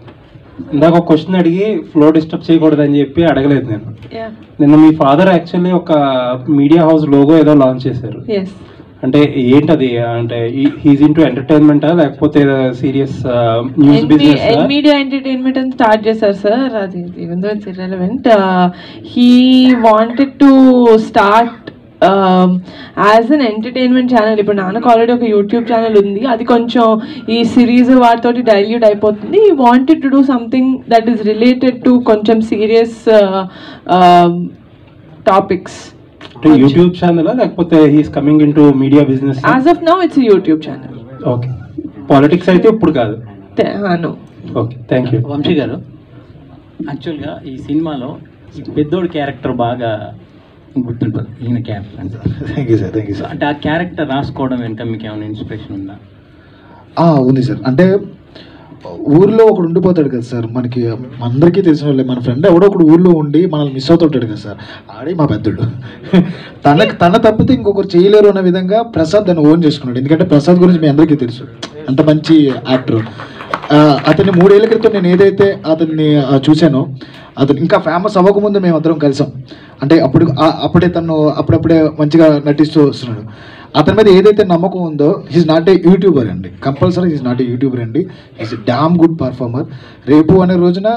ఇందాక ఒక క్వశ్చన్ అడిగి ఫ్లో డిస్టర్బ్ చేయకూడదని చెప్పి అడగలేదు నేను. నిన్న మీ ఫాదర్ యాక్చువల్లీ ఒక మీడియా హౌస్ లోగో ఏదో లాంచ్ చేశారు. అంటే ఏంటది? అంటే హీస్ ఇంటూ ఎంటర్టైన్మెంటా లేకపోతే serious news business? Media entertainment అని స్టార్ట్ చేశారు సార్. అది even though it's irrelevant. He wanted to start as an entertainment channel. ఇప్పుడు నాన్నకు ఆల్రెడీ ఒక యూట్యూబ్ ఛానల్ ఉంది, అది కొంచెం ఈ సిరీస్ వాటితోటి డైల్యూట్ అయిపోతుంది. He wanted to do something that is related to కొంచెం సీరియస్ టాపిక్స్. యూట్యూబ్ ఛానల్ లేకపోతే he's coming into media business? As of now it's YouTube channel. Okay, politics అయితే ఇప్పుడు కాదు. Okay, thank you. వంశీ గారు, యాక్చువల్గా ఈ సినిమాలో పెద్దోడు క్యారెక్టర్ బాగా గుర్తుంటుంది, ఈయన క్యారెక్టర్ అంటే. Thank you sir. Thank you sir. అంటే ఆ క్యారెక్టర్ రాసుకోవడం వెనుక మీకు ఏమైనా ఇన్స్పిరేషన్ ఉందా? ఉంది సార్. అంటే ఊర్లో ఒకడు ఉండిపోతాడు కదా సార్, మనకి అందరికీ తెలిసిన వాళ్ళే, మన ఫ్రెండ్ ఎవడో ఒకడు ఊర్లో ఉండి మనల్ని మిస్ అవుతుంటాడు కదా సార్, ఆడే మా పెద్దోడు. తన తప్పితే ఇంకొకరు చేయలేరు అనే విధంగా ప్రసాద్ దాన్ని ఓన్ చేసుకున్నాడు. ఎందుకంటే ప్రసాద్ గురించి మీ అందరికీ తెలుసు, అంత మంచి యాక్టర్. అతన్ని 3 ఏళ్ల క్రితం నేను ఏదైతే అతన్ని చూశానో, అతను ఇంకా ఫేమస్ అవ్వకముందు మేము అందరం కలిసాం. అంటే అప్పుడప్పుడే మంచిగా నటిస్తూ వస్తున్నాడు. అతని మీద ఏదైతే నమ్మకం ఉందో, హీస్ నాట్ ఏ యూట్యూబర్ అండి, compulsory he's not a YouTuber అండి, హీస్ డామ్ గుడ్ పర్ఫార్మర్. రేపు అనే రోజున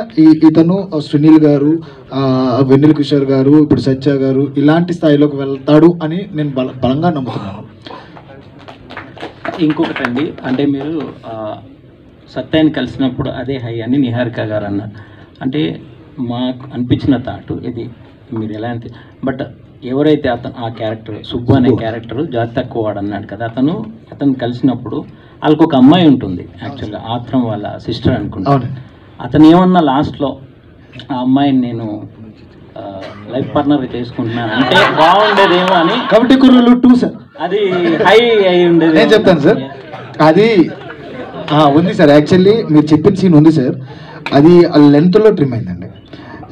ఇతను సునీల్ గారు, వెన్నెల కిషోర్ గారు, ఇప్పుడు సత్య గారు ఇలాంటి స్థాయిలోకి వెళ్తాడు అని నేను బలంగా నమ్ముతున్నాను. ఇంకొకటండి, అంటే మీరు సత్యాన్ని కలిసినప్పుడు అదే హై అని నిహారిక గారు అన్నారు. అంటే మాకు అనిపించిన థాటు ఇది, మీరు ఎలా అంటే, బట్ ఎవరైతే ఆ క్యారెక్టర్ సుబ్బు అనే క్యారెక్టర్ జాతి తక్కువ వాడు అన్నాడు కదా, అతను కలిసినప్పుడు వాళ్ళకు ఒక అమ్మాయి ఉంటుంది, యాక్చువల్గా ఆత్రం వాళ్ళ సిస్టర్ అనుకుంటాను. అతను ఏమన్నా లాస్ట్లో ఆ అమ్మాయిని నేను లైఫ్ పార్ట్నర్ చేసుకుంటున్నాను అంటే బాగుండేదేమో అని. కాబట్టి కుర్రలు 2 సార్, అది హై అయి ఉండేది. నేను చెప్తాను సార్, అది ఉంది సార్. యాక్చువల్లీ మీరు చెప్పిన సీన్ ఉంది సార్, అది లెంత్లో ట్రిమ్ అయిందండి.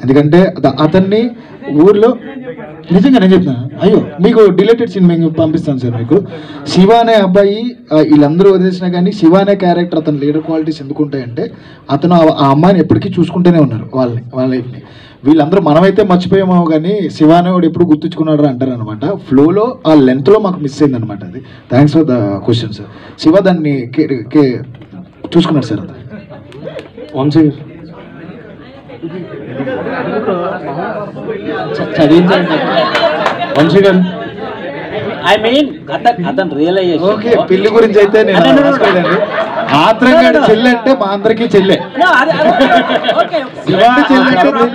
ఎందుకంటే అతన్ని ఊర్లో నిజంగా నేను చెప్తాను, అయ్యో మీకు డిలేటెడ్ సీన్ మేము పంపిస్తాను సార్ మీకు. శివ అనే అబ్బాయి వీళ్ళందరూ వదిలేసినా కానీ శివ అనే క్యారెక్టర్ అతను లీడర్ క్వాలిటీస్ ఎందుకుంటాయంటే, అతను ఆ అమ్మాయిని ఎప్పటికీ చూసుకుంటూనే ఉన్నారు, వాళ్ళ లైఫ్ని. వీళ్ళందరూ మనమైతే మర్చిపోయామో కానీ శివ అనేవాడు ఎప్పుడు గుర్తుంచుకున్నాడు అంటారు అనమాట. ఫ్లోలో ఆ లెంత్లో మాకు మిస్ అయింది అనమాట. అది thanks for the question sir. Shiva దాన్ని చూసుకున్నాడు సార్. వంశీ గారు, ఐ మీన్ అతను రియలైజేషన్. ఓకే, పెళ్లి గురించి అయితే నేను ఆత్రంగా చెల్లి అంటే మా అందరికీ చెల్లె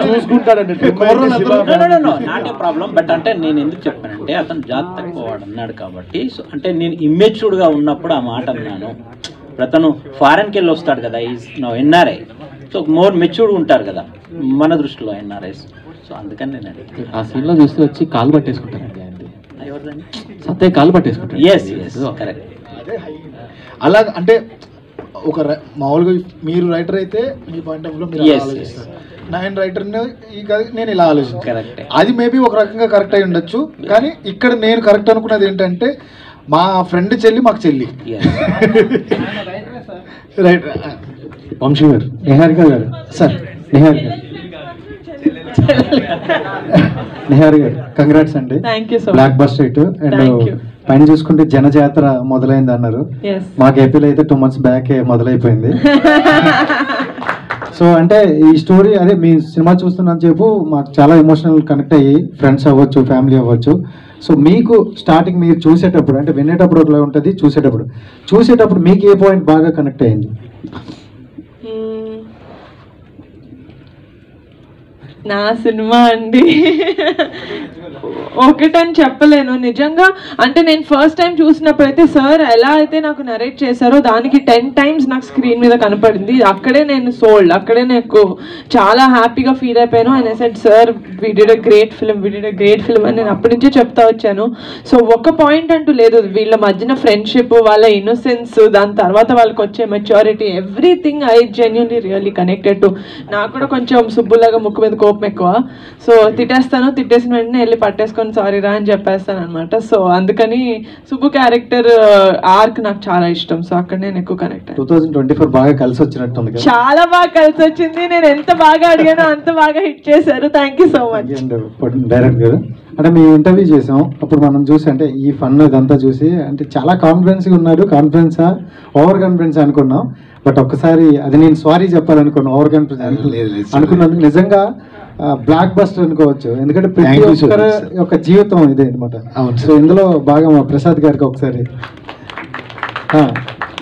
చూసుకుంటాడండి నాట్ ఏ ప్రాబ్లం. బట్ అంటే నేను ఎందుకు చెప్పానంటే, అతను జాతి తక్కువ వాడు అన్నాడు కాబట్టి, సో అంటే నేను ఇమ్మెచ్యూర్డ్గా ఉన్నప్పుడు ఆ మాట అన్నాను. అతను ఫారెన్కి వెళ్ళి వస్తాడు కదా, is no NRI, so more matured ఉంటారు కదా మన దృష్టిలో ఎన్ఆర్ఐస్. సో అందుకని నేను అడిగి ఆ సీన్లో చూస్తే వచ్చి కాలు పట్టేసుకుంటానండి ఆయన, సత్య కాలు పట్టేసుకుంటాను. Yes yes correct. అలా అంటే ఒక మామూలుగా మీరు రైటర్ అయితే మీ పాయింట్ ఆఫ్ వ్యూలో మీరు ఆలోచిస్తారు, నేను రైటర్ని నేను ఇలా ఆలోచిస్తాను. అది మేబీ ఒక రకంగా కరెక్ట్ అయి ఉండొచ్చు, కానీ ఇక్కడ నేను కరెక్ట్ అనుకున్నది ఏంటంటే, మా ఫ్రెండ్ చెల్లి మాకు చెల్లి. రైట్. వంశీ గారు, నిహారిక గారు సార్, నిహారిక గారు కంగ్రాట్స్ అండి, బ్లాక్ బస్టర్ హిట్. అండ్ పైన చూసుకుంటే జనజాతర మొదలైంది అన్నారు, మాకు ఏపీలో అయితే 2 months బ్యాక్ మొదలైపోయింది. సో అంటే ఈ స్టోరీ అదే మీ సినిమా చూస్తున్నాను చెప్పు మాకు చాలా ఎమోషనల్ కనెక్ట్ అయ్యి, ఫ్రెండ్స్ అవ్వచ్చు, ఫ్యామిలీ అవ్వచ్చు. సో మీకు స్టార్టింగ్ మీరు చూసేటప్పుడు, అంటే వినేటప్పుడు ఒకలా ఉంటుంది, చూసేటప్పుడు మీకు ఏ పాయింట్ బాగా కనెక్ట్ అయ్యింది? నా సినిమా అండి ఒకటని చెప్పలేను నిజంగా. అంటే నేను ఫస్ట్ టైం చూసినప్పుడు అయితే సార్ ఎలా అయితే నాకు నరేట్ చేశారో దానికి 10 times నాకు స్క్రీన్ మీద కనపడింది. అక్కడే నేను సోల్డ్, అక్కడే నాకు చాలా హ్యాపీగా ఫీల్ అయిపోయాను. And I said sir we did a great film అని నేను అప్పటి నుంచే చెప్తా వచ్చాను. సో ఒక పాయింట్ అంటూ లేదు, వీళ్ళ మధ్యన ఫ్రెండ్షిప్, వాళ్ళ ఇన్నోసెన్స్, దాని తర్వాత వాళ్ళకి వచ్చే maturity, everything I genuinely really connected to. నాకు కూడా కొంచెం సుబ్బులాగా ముక్కు మీద కోపం ఎక్కువ, సో తిట్టేసిన వెంటనే వెళ్ళి పట్టేసుకొని సారీ రా అని చెప్పేస్తాను అనమాట. సో అందుకని సుబ్బు క్యారెక్టర్ ఆర్క్ నాకు చాలా ఇష్టం. సో అక్కడ నేను ఎక్కువ కనెక్ట్. 2024 బాగా కలిసి వచ్చినట్టుంది కదా? చాలా బాగా కలిసి వచ్చింది. నేను ఎంత బాగా అడిగానో అంత బాగా హిట్ చేశారు. Thank you so much. Director గారు, అంటే మేము ఇంటర్వ్యూ చేసాం, అప్పుడు మనం చూసి అంటే ఈ ఫన్ ఇదంతా చూసి అంటే చాలా కాన్ఫిడెన్స్గా ఉన్నారు. కాన్ఫిడెన్సా ఓవర్ కాన్ఫిడెన్స్ అనుకున్నాం, బట్ ఒక్కసారి అది నేను సారీ చెప్పాలనుకున్నాను, ఓవర్ కాన్ఫిడెన్స్ అనుకున్నందుకు. నిజంగా బ్లాక్ బస్టర్ అనుకోవచ్చు, ఎందుకంటే ప్రతి ఒక్కరి యొక్క జీవితం ఇదే అనమాట. సో ఇందులో బాగా మా ప్రసాద్ గారికి ఒకసారి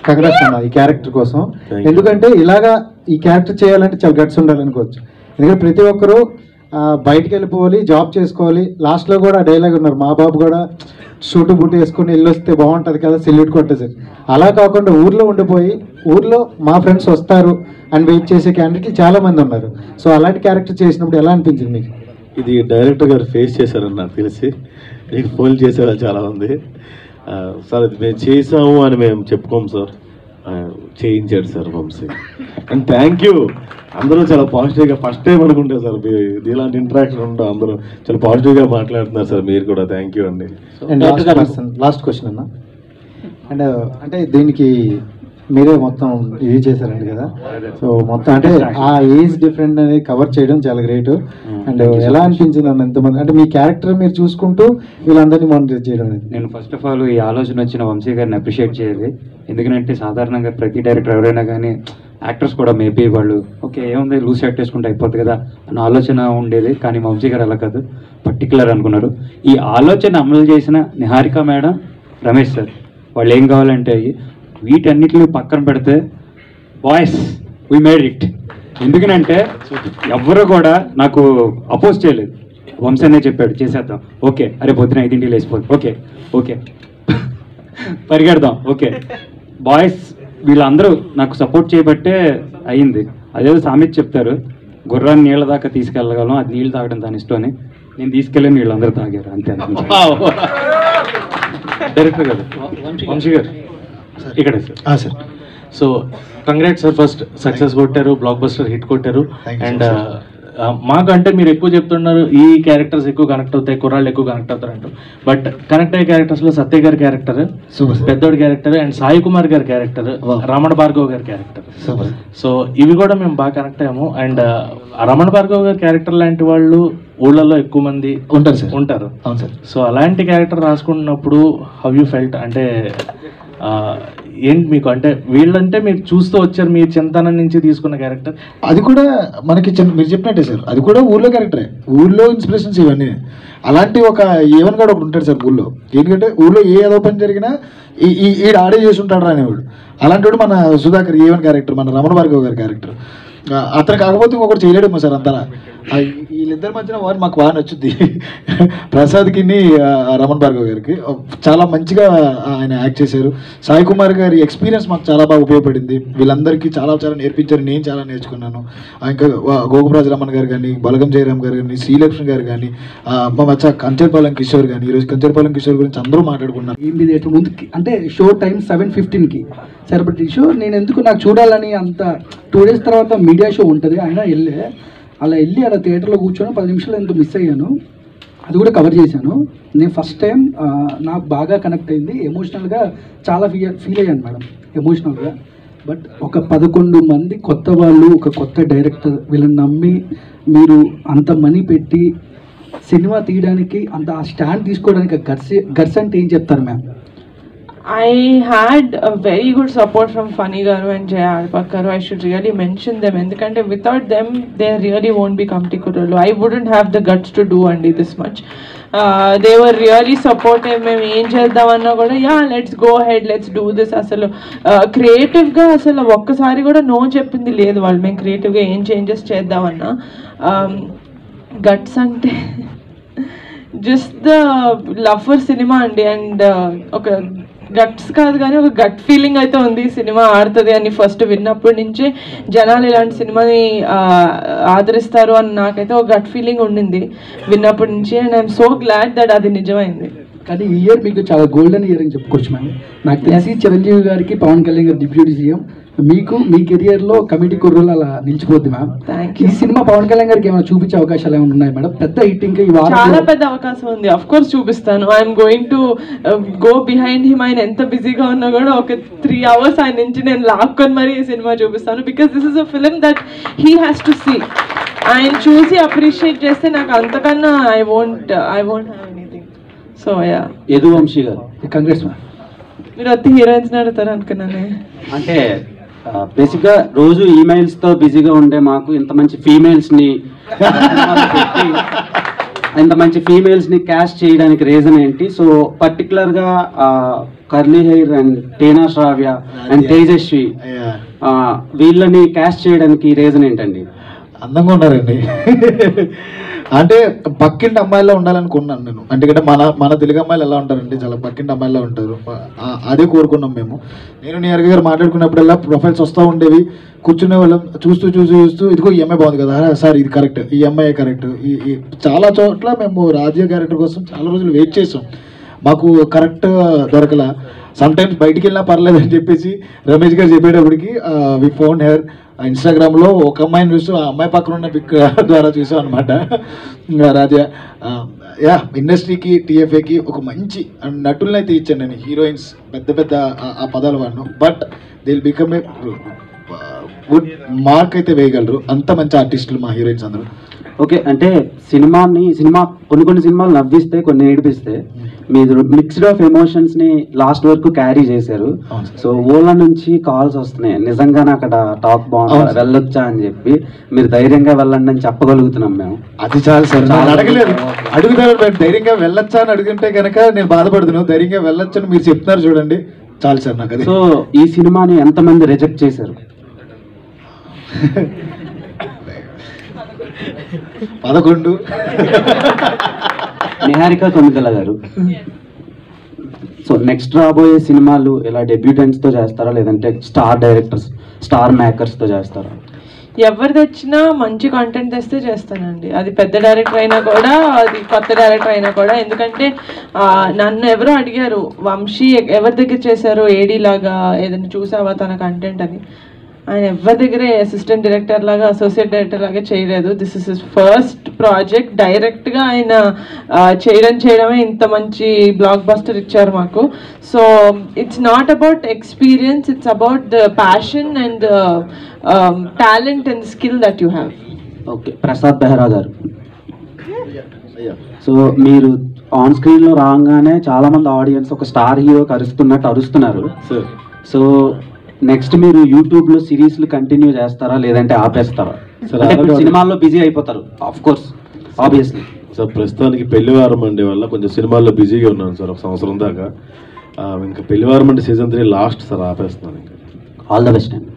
కంగ్రాట్స్ అన్న ఈ క్యారెక్టర్ కోసం. ఎందుకంటే ఇలాగా ఈ క్యారెక్టర్ చేయాలంటే చాలా గట్స్ ఉండాలనుకోవచ్చు. ఎందుకంటే ప్రతి ఒక్కరూ బయటికి వెళ్ళిపోవాలి, జాబ్ చేసుకోవాలి. లాస్ట్లో కూడా డైలాగ్ ఉన్నారు, మా బాబు కూడా షూటు బూటు వేసుకుని వెళ్ళి వస్తే బాగుంటుంది కదా, సెల్యూట్ కొట్టేసారు. అలా కాకుండా ఊర్లో ఉండిపోయి, ఊర్లో మా ఫ్రెండ్స్ వస్తారు అని వెయిట్ చేసే క్యాండిడేట్లు చాలా మంది ఉన్నారు. సో అలాంటి క్యారెక్టర్ చేసినప్పుడు ఎలా అనిపించింది మీకు? ఇది డైరెక్టర్ గారు ఫేస్ చేశారని నాకు తెలిసి, మీకు ఫోన్ చేసేవాళ్ళు చాలా ఉంది. సార్ ఇది మేము చేసాము అని మేము చెప్పుకోము సార్, చేయించాడు sir Vamsi. And thank you, అందరూ చాలా పాజిటివ్గా ఫస్ట్ టైం అనుకుంటే సార్ మీరు ఇలాంటి ఇంటరాక్షన్ ఉండవు, అందరూ చాలా పాజిటివ్గా మాట్లాడుతున్నారు సార్, మీరు కూడా థ్యాంక్ యూ అండి. లాస్ట్ క్వశ్చన్ అన్న, అండ్ అంటే దీనికి మీరే మొత్తం ఇది చేశారండి కదా, సో మొత్తం అంటే ఆ ఏజ్ డిఫరెంట్ అనేది కవర్ చేయడం చాలా గ్రేట్. అండ్ ఎలా అనిపించింది అన్న ఎంతమంది అంటే మీ క్యారెక్టర్ మీరు చూసుకుంటూ వీళ్ళందరినీ మానిటర్ చేయడం అనేది? నేను ఫస్ట్ ఆఫ్ ఆల్ ఈ ఆలోచన వచ్చిన వంశీ గారిని అప్రిషియేట్ చేయాలి. ఎందుకంటే సాధారణంగా ప్రతి డైరెక్టర్ ఎవరైనా కానీ యాక్టర్స్ కూడా మేబీ వాళ్ళు ఓకే ఏముంది లూజ్ సెట్ చేసుకుంటే అయిపోతుంది కదా అన్న ఆలోచన ఉండేది. కానీ వంశీ గారు అలా కాదు, పర్టికులర్ అనుకున్నారు. ఈ ఆలోచన అమలు చేసిన నిహారిక మేడం, రమేష్ సార్, వాళ్ళు ఏం కావాలంటే వీటన్నిటిని పక్కన పెడితే బాయ్స్ వీ మేడ్ ఇట్. ఎందుకనంటే ఎవరు కూడా నాకు అపోజ్ చేయలేదు. వంశీ అనే చెప్పాడు చేసేద్దాం, ఓకే, అరే పొద్దున 5 లేచిపోదు, ఓకే ఓకే పరిగెడదాం, ఓకే. బాయ్స్ వీళ్ళందరూ నాకు సపోర్ట్ చేయబట్టే అయింది. అదేదో సామెత చెప్తారు, గుర్రాన్ని నీళ్ళ దాకా తీసుకెళ్ళగలం, అది నీళ్ళు తాగడం దాని ఇష్టం అని. నేను తీసుకెళ్ళి వీళ్ళందరూ తాగారు, అంతే. డైరెక్టర్ గారు, వంశీ గారు ఇక్కడ sir. So congrats sir, first success కొట్టారు, బ్లాక్ బస్టర్ హిట్ కొట్టారు. అండ్ మాకు అంటే మీరు ఎక్కువ చెప్తున్నారు ఈ క్యారెక్టర్స్ ఎక్కువ కనెక్ట్ అవుతాయి, కుర్రాళ్ళు ఎక్కువ కనెక్ట్ అవుతారు అంటూ. బట్ కనెక్ట్ అయ్యే క్యారెక్టర్స్లో సత్య గారి క్యారెక్టర్, పెద్దోడి క్యారెక్టర్, అండ్ సాయి కుమార్ గారి క్యారెక్టర్, రమణ భార్గవ్ గారి క్యారెక్టర్, సో ఇవి కూడా మేము బాగా కనెక్ట్ అయ్యాము. అండ్ రమణ భార్గవ్ గారి క్యారెక్టర్ లాంటి వాళ్ళు ఊళ్ళల్లో ఎక్కువ మంది ఉంటారు. అవును సార్. సో అలాంటి క్యారెక్టర్ రాసుకున్నప్పుడు హౌ యూ ఫెల్ట్ అంటే ఏంటి మీకు, అంటే వీళ్ళంటే మీరు చూస్తూ వచ్చారు, మీ చింతనం నుంచి తీసుకున్న క్యారెక్టర్ అది కూడా మనకి మీరు చెప్పినట్టే సార్, అది కూడా ఊర్లో క్యారెక్టరే, ఊర్లో ఇన్స్పిరేషన్స్ ఇవన్నీ. అలాంటి ఒక ఏవన్ గాడు ఒకటి ఉంటాడు సార్ ఊళ్ళో, ఎందుకంటే ఊళ్ళో ఏ ఏదో పని జరిగినా ఈడు ఆడే చేసి ఉంటాడు అనేవాడు. అలాంటి వాడు మన సుధాకర్ ఏవన్ క్యారెక్టర్, మన రమణ భార్గవ్ గారి క్యారెక్టర్. అతను కాకపోతే ఇంకొకటి చేయలేడేమో సార్ అంతా. వీళ్ళిద్దరి మధ్యన వారు మాకు బాగా నచ్చుద్ది, ప్రసాద్కి రమణ భార్గవ్ గారికి చాలా మంచిగా ఆయన యాక్ట్ చేశారు. సాయి కుమార్ గారి ఎక్స్పీరియన్స్ మాకు చాలా బాగా ఉపయోగపడింది, వీళ్ళందరికీ చాలా చాలా నేర్పించారు, నేను చాలా నేర్చుకున్నాను. ఇంకా గోగురాజు రమణ గారు కానీ, బలగం జయరామ్ గారు కానీ, శ్రీలక్ష్మి గారు కానీ, మా మచ్చ కంచర్పాలెం కిషోర్ కానీ, ఈరోజు కంచర్పాలెం కిషోర్ గురించి అందరూ మాట్లాడుకున్నారు. ఏంటి ముందుకి అంటే షో టైం 7:15కి సరే, బట్ ఈ షో నేను ఎందుకు నాకు చూడాలని అంత 2 days తర్వాత మీడియా షో ఉంటుంది, అయినా అలా వెళ్ళి అలా థియేటర్లో కూర్చొని 10 నిమిషాలు ఎంతో మిస్ అయ్యాను, అది కూడా కవర్ చేశాను. నేను ఫస్ట్ టైం నాకు బాగా కనెక్ట్ అయింది, ఎమోషనల్గా చాలా ఫీల్ అయ్యాను మేడం, ఎమోషనల్గా. బట్ ఒక 11 మంది కొత్త వాళ్ళు, ఒక కొత్త డైరెక్టర్, వీళ్ళని నమ్మి మీరు అంత మనీ పెట్టి సినిమా తీయడానికి అంత ఆ స్టాండ్ తీసుకోవడానికి గర్స్ అంటే ఏం చెప్తారు ma'am? I had a very good support from Funny Garu and Jaya Alpakaru. I should really mention them. And without them, they really won't be Kamti Kurulu. I wouldn't have the guts to do Andi this much. They were really supportive. Mem em cheddamana kuda yeah, let's go ahead, let's do this. Asalu creative ga asalu okkasari kuda no cheppindi ledhu vallu. Mem creative ga em changes cheddamana guts ante just the love for cinema and okay guts కాదు కానీ ఒక gut feeling అయితే ఉంది, cinema ఆడుతుంది అని first విన్నప్పటి నుంచే జనాలు ఇలాంటి సినిమాని ఆదరిస్తారు అని నాకైతే ఒక గట్ ఫీలింగ్ ఉండింది విన్నప్పటి నుంచి. And I'm so glad that అది నిజమైంది. కానీ ఈ ఇయర్ మీకు చాలా గోల్డెన్ ఇయర్ అని చెప్పుకోవచ్చు మ్యామ్. నాకు తెలిసి చిరంజీవి గారికి, పవన్ కళ్యాణ్ గారు డిప్యూటీ సీఎం, మీకు మీ కెరియర్లో కమిటీ కుర్రోలు అలా నిలిచిపోద్ది మ్యామ్. ఈ సినిమా పవన్ కళ్యాణ్ గారికి ఏమైనా చూపించే అవకాశాలు ఏమైనా ఉన్నాయి మేడం? పెద్ద హిట్ ఇంకా చాలా పెద్ద అవకాశం ఉంది, అఫ్ కోర్స్ చూపిస్తాను. I'm going to go behind him. ఆయన ఎంత బిజీగా ఉన్నా కూడా ఒక 3 hours ఆయన నుంచి నేను లాక్కొని మరీ ఈ సినిమా చూపిస్తాను. Because this is a film that he has to see. ఆయన చూసి అప్రిషియేట్ చేస్తే నాకు అంతకన్నా I won't have anything. So yeah. Yaduvamsi garu congrats ma'am. మీరు వచ్చి హీరోయిన్స్ అడుగుతారు అనుకున్నాను. అంటే బేసిక్గా రోజు ఈమెయిల్స్తో బిజీగా ఉండే మాకు ఇంత మంచి ఫీమేల్స్ని క్యాస్ట్ చేయడానికి రీజన్ ఏంటి? సో పర్టికులర్గా curly hair and Tina Shravya and Tejaswi వీళ్ళని క్యాస్ట్ చేయడానికి రీజన్ ఏంటండి? అందంగా ఉన్నారండి. అంటే పక్కింటి అమ్మాయిలో ఉండాలనుకున్నాను నేను. అంటే మన తెలుగు అమ్మాయిలు ఎలా ఉంటారండి, చాలా పక్కింటి అమ్మాయిలో ఉంటారు, అదే కోరుకున్నాం మేము. నేను నియర్గా గారు మాట్లాడుకున్నప్పుడల్లా ప్రొఫైల్స్ వస్తూ ఉండేవి, కూర్చునే వాళ్ళం, చూస్తూ ఇదిగో ఈ అమ్మాయి బాగుంది కదా సార్, ఇది కరెక్ట్, ఈ అమ్మాయి కరెక్ట్. ఈ చాలా చోట్ల మేము రాజీవ్ క్యారెక్టర్ కోసం చాలా రోజులు వెయిట్ చేసాం, మాకు కరెక్ట్ దొరకలా. సమ్ టైమ్స్ బయటికి వెళ్ళినా పర్లేదు అని చెప్పేసి రమేష్ గారు చెప్పేటప్పటికి వి ఫోన్ హెర్ ఇన్స్టాగ్రామ్లో ఒక అమ్మాయిని చూస్తూ ఆ అమ్మాయి పక్కన ఉన్న పిక్ ద్వారా చూసాం అనమాట. రాజా యా ఇండస్ట్రీకి టీఎఫ్ఏకి ఒక మంచి నటులను అయితే ఇచ్చాను నేను. హీరోయిన్స్ పెద్ద పెద్ద ఆ పదాలు వాడిను, but they will become a good mark అయితే వేయగలరు. అంత మంచి ఆర్టిస్టులు మా హీరోయిన్స్ అందరూ. ఓకే, అంటే సినిమా కొన్ని సినిమాలు నవ్విస్తే కొన్ని ఏడిపిస్తే మీరు మిక్స్డ్ ఆఫ్ ఎమోషన్స్ ని లాస్ట్ వరకు క్యారీ చేశారు. సో ఓలా నుంచి కాల్స్ వస్తున్నాయి, నిజంగానే అక్కడ టాక్ బాగుంది వెళ్ళొచ్చా అని చెప్పి. మీరు ధైర్యంగా వెళ్ళండి అని చెప్పగలుగుతున్నాం మేము. అది చాలు సార్, అడగలేదు అడుగుతారు ధైర్యంగా వెళ్ళొచ్చా అని అడుగుంటే కనుక నేను బాధపడుతున్నాను. ధైర్యంగా వెళ్ళొచ్చు అని మీరు చెప్తున్నారు చూడండి, చాలు సార్ నాకు అది. సో ఈ సినిమాని ఎంతమంది రిజెక్ట్ చేశారు? 11 నిహారిక కొమికల గారు. సో నెక్స్ట్ రాబోయే సినిమాలు ఇలా డెబ్యూటెంట్స్ తో చేస్తారా, లేదంటే స్టార్ డైరెక్టర్స్ స్టార్ మేకర్స్ తో చేస్తారా? ఎవరు తెచ్చినా మంచి కంటెంట్ తెస్తే చేస్తానండి. అది పెద్ద డైరెక్టర్ అయినా కూడా, అది కొత్త డైరెక్టర్ అయినా కూడా. ఎందుకంటే నన్ను ఎవరో అడిగారు, వంశీ ఎవరి దగ్గర చేశారు ఏడీ లాగా ఏదైనా చూసావా తన కంటెంట్ అని. ఆయన ఎవరి దగ్గరే అసిస్టెంట్ డైరెక్టర్ లాగా అసోసియేట్ డైరెక్టర్ లాగా చేయలేదు. This is his first project. డైరెక్ట్గా ఆయన చేయడమే ఇంత మంచి బ్లాక్ బస్టర్ ఇచ్చారు మాకు. So it's not about experience, it's about the passion and talent and skill that you have. Okay, Prasad Behra గారు. సో మీరు ఆన్ స్క్రీన్లో రాగానే చాలా మంది ఆడియన్స్ ఒక స్టార్ హీరోకి అరుస్తున్నారు. సో నెక్స్ట్ మీరు యూట్యూబ్ లో సిరీస్లు కంటిన్యూ చేస్తారా, లేదంటే ఆపేస్తారా? సినిమాల్లో బిజీ అయిపోతారు ఆఫ్ కోర్స్ ఆబ్వియస్లీ. సార్ ప్రస్తుతానికి పెళ్లివారం అండి వల్ల కొంచెం సినిమాల్లో బిజీగా ఉన్నాను సార్, ఒక సంవత్సరం దాకా. ఇంకా పెళ్లివారం అంటే సీజన్ 3 లాస్ట్ సార్, ఆపేస్తున్నాను. ఇంకా ఆల్ ద బెస్ట్ అండి.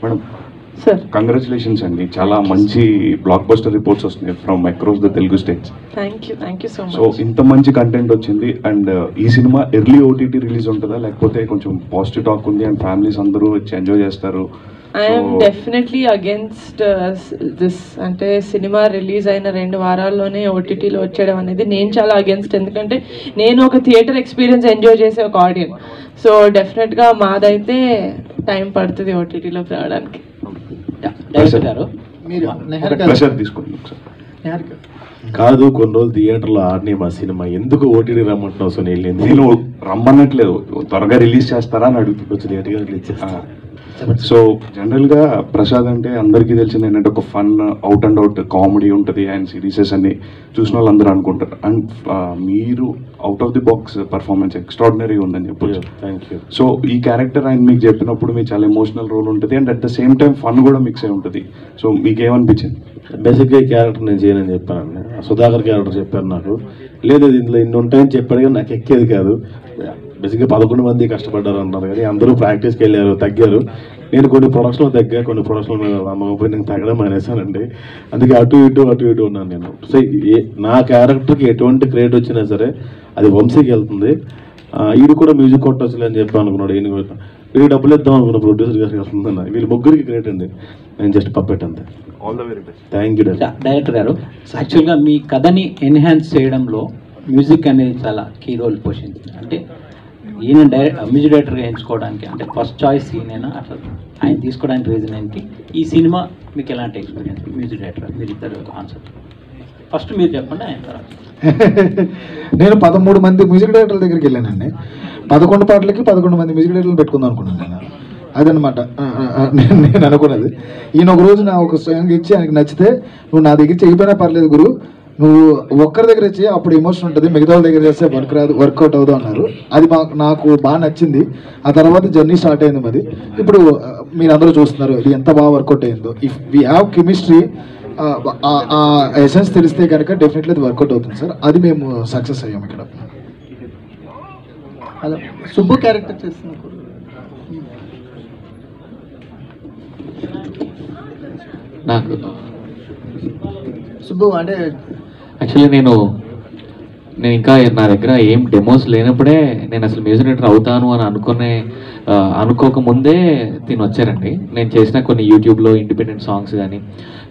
మేడం కంగ్రాచులేషన్స్ అండి, చాలా మంచి బ్లాక్ బస్టర్ రిపోర్ట్స్ వస్తున్నాయి from across the Telugu states. Thank you so much. So ఇంత మంచి కంటెంట్ వచ్చింది. అండ్ ఈ సినిమా ఎర్లీ ఓటీటీ రిలీజ్ ఉంటుందా, లేకపోతే కొంచెం పాజిటివ్ టాక్ ఉంది అండ్ ఫ్యామిలీస్ అందరూ వచ్చి ఎంజాయ్ చేస్తారు? I'm definitely against this. అంటే సినిమా రిలీజ్ అయిన 2 వారాల్లోనే ఓటీటీలో వచ్చేయడం అనేది నేను చాలా అగేన్స్ట్. ఎందుకంటే నేను ఒక థియేటర్ ఎక్స్పీరియన్స్ ఎంజాయ్ చేసే ఒక ఆడియన్స్. సో డెఫినెట్గా మాదైతే టైం పడుతుంది ఓటీటీలోకి రావడానికి. కాదు, కొన్ని రోజులు థియేటర్లో ఆడినాయి మా సినిమా, ఎందుకు ఓటీటీ రమ్మంటున్నావు? సో నేను రమ్మన్నట్లేదు, త్వరగా రిలీజ్ చేస్తారా అని అడుగుతుంది. లేట్గా రిలీజ్ చేస్తారా? సో జనరల్గా ప్రసాద్ అంటే అందరికీ తెలిసింది ఏంటంటే ఒక fun out and out comedy ఉంటుంది, అండ్ సిరీసెస్ అన్ని చూసిన వాళ్ళు అందరూ అనుకుంటారు. అండ్ మీరు out of the box performance extraordinary ఉందని చెప్పొచ్చు. Thank you. సో ఈ క్యారెక్టర్ ఆయన మీకు చెప్పినప్పుడు మీకు చాలా ఎమోషనల్ రోల్ ఉంటుంది, and at the same time fun కూడా మిక్స్ అయి ఉంటుంది. సో మీకు ఏమనిపించింది? బేసిక్గా ఈ క్యారెక్టర్ నేను చేయనని చెప్పానండి. సుధాకర్ క్యారెక్టర్ చెప్పారు నాకు, లేదు ఇందులో ఇన్ని ఉంటాయని చెప్పాడు కానీ నాకు ఎక్కేది కాదు. బేసిక్గా 11 మంది కష్టపడ్డారు అన్నారు కానీ అందరూ ప్రాక్టీస్కి వెళ్ళారు, తగ్గారు. నేను కొన్ని ప్రొడక్షన్లో తగ్గా, కొన్ని ప్రొడక్షన్ల మీద నమ్మకపోయి నేను తగ్గడం మానేసానండి. అందుకే అటు ఇటు ఉన్నాను నేను. సో నా క్యారెక్టర్కి ఎటువంటి క్రెడిట్ వచ్చినా సరే అది వంశీకి వెళ్తుంది. వీడు కూడా మ్యూజిక్ కొట్టొచ్చులే అని చెప్పి అనుకున్నాడు. ఈయన కూడా వీడికి డబ్బులు ఇద్దాం అనుకున్న ప్రొడ్యూసర్ గారికి వెళ్తుందన్న. వీళ్ళు ముగ్గురికి క్రెడిట్ అండి, నేను జస్ట్ పప్పెట్ అంతే. All the very best. Thank you director గారు. యాక్చువల్గా మీ కథని ఎన్హాన్స్ చేయడంలో మ్యూజిక్ అనేది చాలా కీ రోల్ పోషించింది. అంటే ఈయన మ్యూజిక్ డైరెక్టర్గా ఎంచుకోవడానికి అంటే ఫస్ట్ చాయిస్ ఈయనైనా అట్లా ఆయన తీసుకోవడానికి రీజన్ ఏంటి? ఈ సినిమా మీకు ఎలాంటి ఎక్స్పీరియన్స్? మ్యూజిక్ డైరెక్టర్ మీరు ఇద్దరు ఆన్సర్ ఫస్ట్ మీరు చెప్పండి, ఆయన తర్వాత. నేను 13 మంది మ్యూజిక్ డైరెక్టర్ల దగ్గరికి వెళ్ళానండి. 11 పాటలకి 11 మంది మ్యూజిక్ డైరెక్టర్లు పెట్టుకుందాం అనుకున్నాను నేను. అదనమాట నేను అనుకున్నది. ఈయన ఒక రోజు నా ఒక సాంగ్ ఇచ్చి ఆయనకి నచ్చితే, నువ్వు నా దగ్గర చేయకపోయినా పర్లేదు గురు, నువ్వు ఒక్కరి దగ్గర వచ్చి అప్పుడు ఎమోషన్ ఉంటుంది, మిగతా వాళ్ళ దగ్గర చేస్తే వర్కౌట్ అవుదాం అన్నారు. అది నాకు బాగా నచ్చింది. ఆ తర్వాత జర్నీ స్టార్ట్ అయింది మాది. ఇప్పుడు మీరు అందరూ చూస్తున్నారు ఇది ఎంత బాగా వర్కౌట్ అయిందో. If we have chemistry, essence తెలిస్తే కనుక డెఫినెట్లీ అది వర్కౌట్ అవుతుంది సార్. అది మేము సక్సెస్ అయ్యాము ఇక్కడ. అలా సుబ్బు క్యారెక్టర్ చేస్తున్నా నాకు సుబ్బు అంటే యాక్చువల్లీ నేను ఇంకా నా దగ్గర ఏం డెమోస్ లేనప్పుడే నేను అసలు మ్యూజిక్ డైరెక్టర్ అవుతాను అని అనుకోకముందే తిని వచ్చారండి. నేను చేసిన కొన్ని యూట్యూబ్లో ఇండిపెండెంట్ సాంగ్స్ కానీ,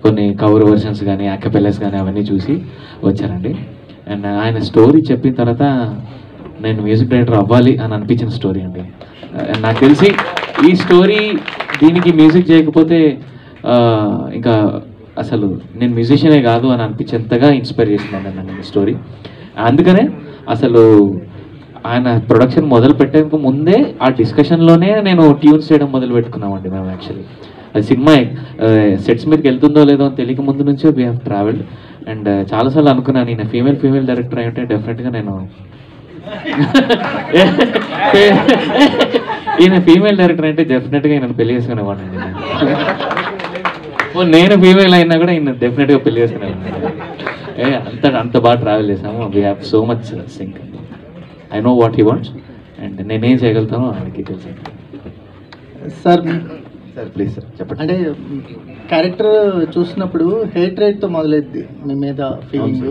కొన్ని కవర్ వర్షన్స్ కానీ, యాకపెల్లస్ కానీ అవన్నీ చూసి వచ్చారండి. అండ్ ఆయన స్టోరీ చెప్పిన తర్వాత నేను మ్యూజిక్ డైరెక్టర్ అవ్వాలి అని అనిపించిన స్టోరీ అండి. నాకు తెలిసి ఈ స్టోరీ దీనికి మ్యూజిక్ చేయకపోతే ఇంకా అసలు నేను మ్యూజిషియనే కాదు అని అనిపించేంతగా ఇన్స్పైర్ చేసిందండి నన్ను ఈ స్టోరీ. అందుకనే అసలు ఆయన ప్రొడక్షన్ మొదలు పెట్టేందుకు ముందే ఆ డిస్కషన్లోనే నేను ట్యూన్స్ చేయడం మొదలు పెట్టుకున్నామండి మేము. యాక్చువల్లీ అది సినిమా సెట్స్ మీదకి వెళ్తుందో లేదో అని తెలియక ముందు నుంచే వీ హ్యావ్ ట్రావెల్డ్. అండ్ చాలాసార్లు అనుకున్నాను నేను ఫీమేల్ డైరెక్టర్ అయితే డెఫినెట్గా నేను ఈయన ఫీమేల్ డైరెక్టర్ అంటే డెఫినెట్గా ఈయన పెళ్లి చేసుకునేవాడిని. నేను ఫీమేల్ అయినా కూడా ఈయన డెఫినెట్గా పెళ్లి చేసుకునేవాడిని. అంత బాగా ట్రావెల్ చేసాము. We have so much sync. I know what he wants and నేనేం చేయగలుగుతానో ఆయనకి తెలుసు. సార్ ప్లీజ్ సార్ చెప్పండి. అంటే క్యారెక్టర్ చూసినప్పుడు హేట్రేట్తో మొదలైద్ది మీ మీద ఫీలింగ్,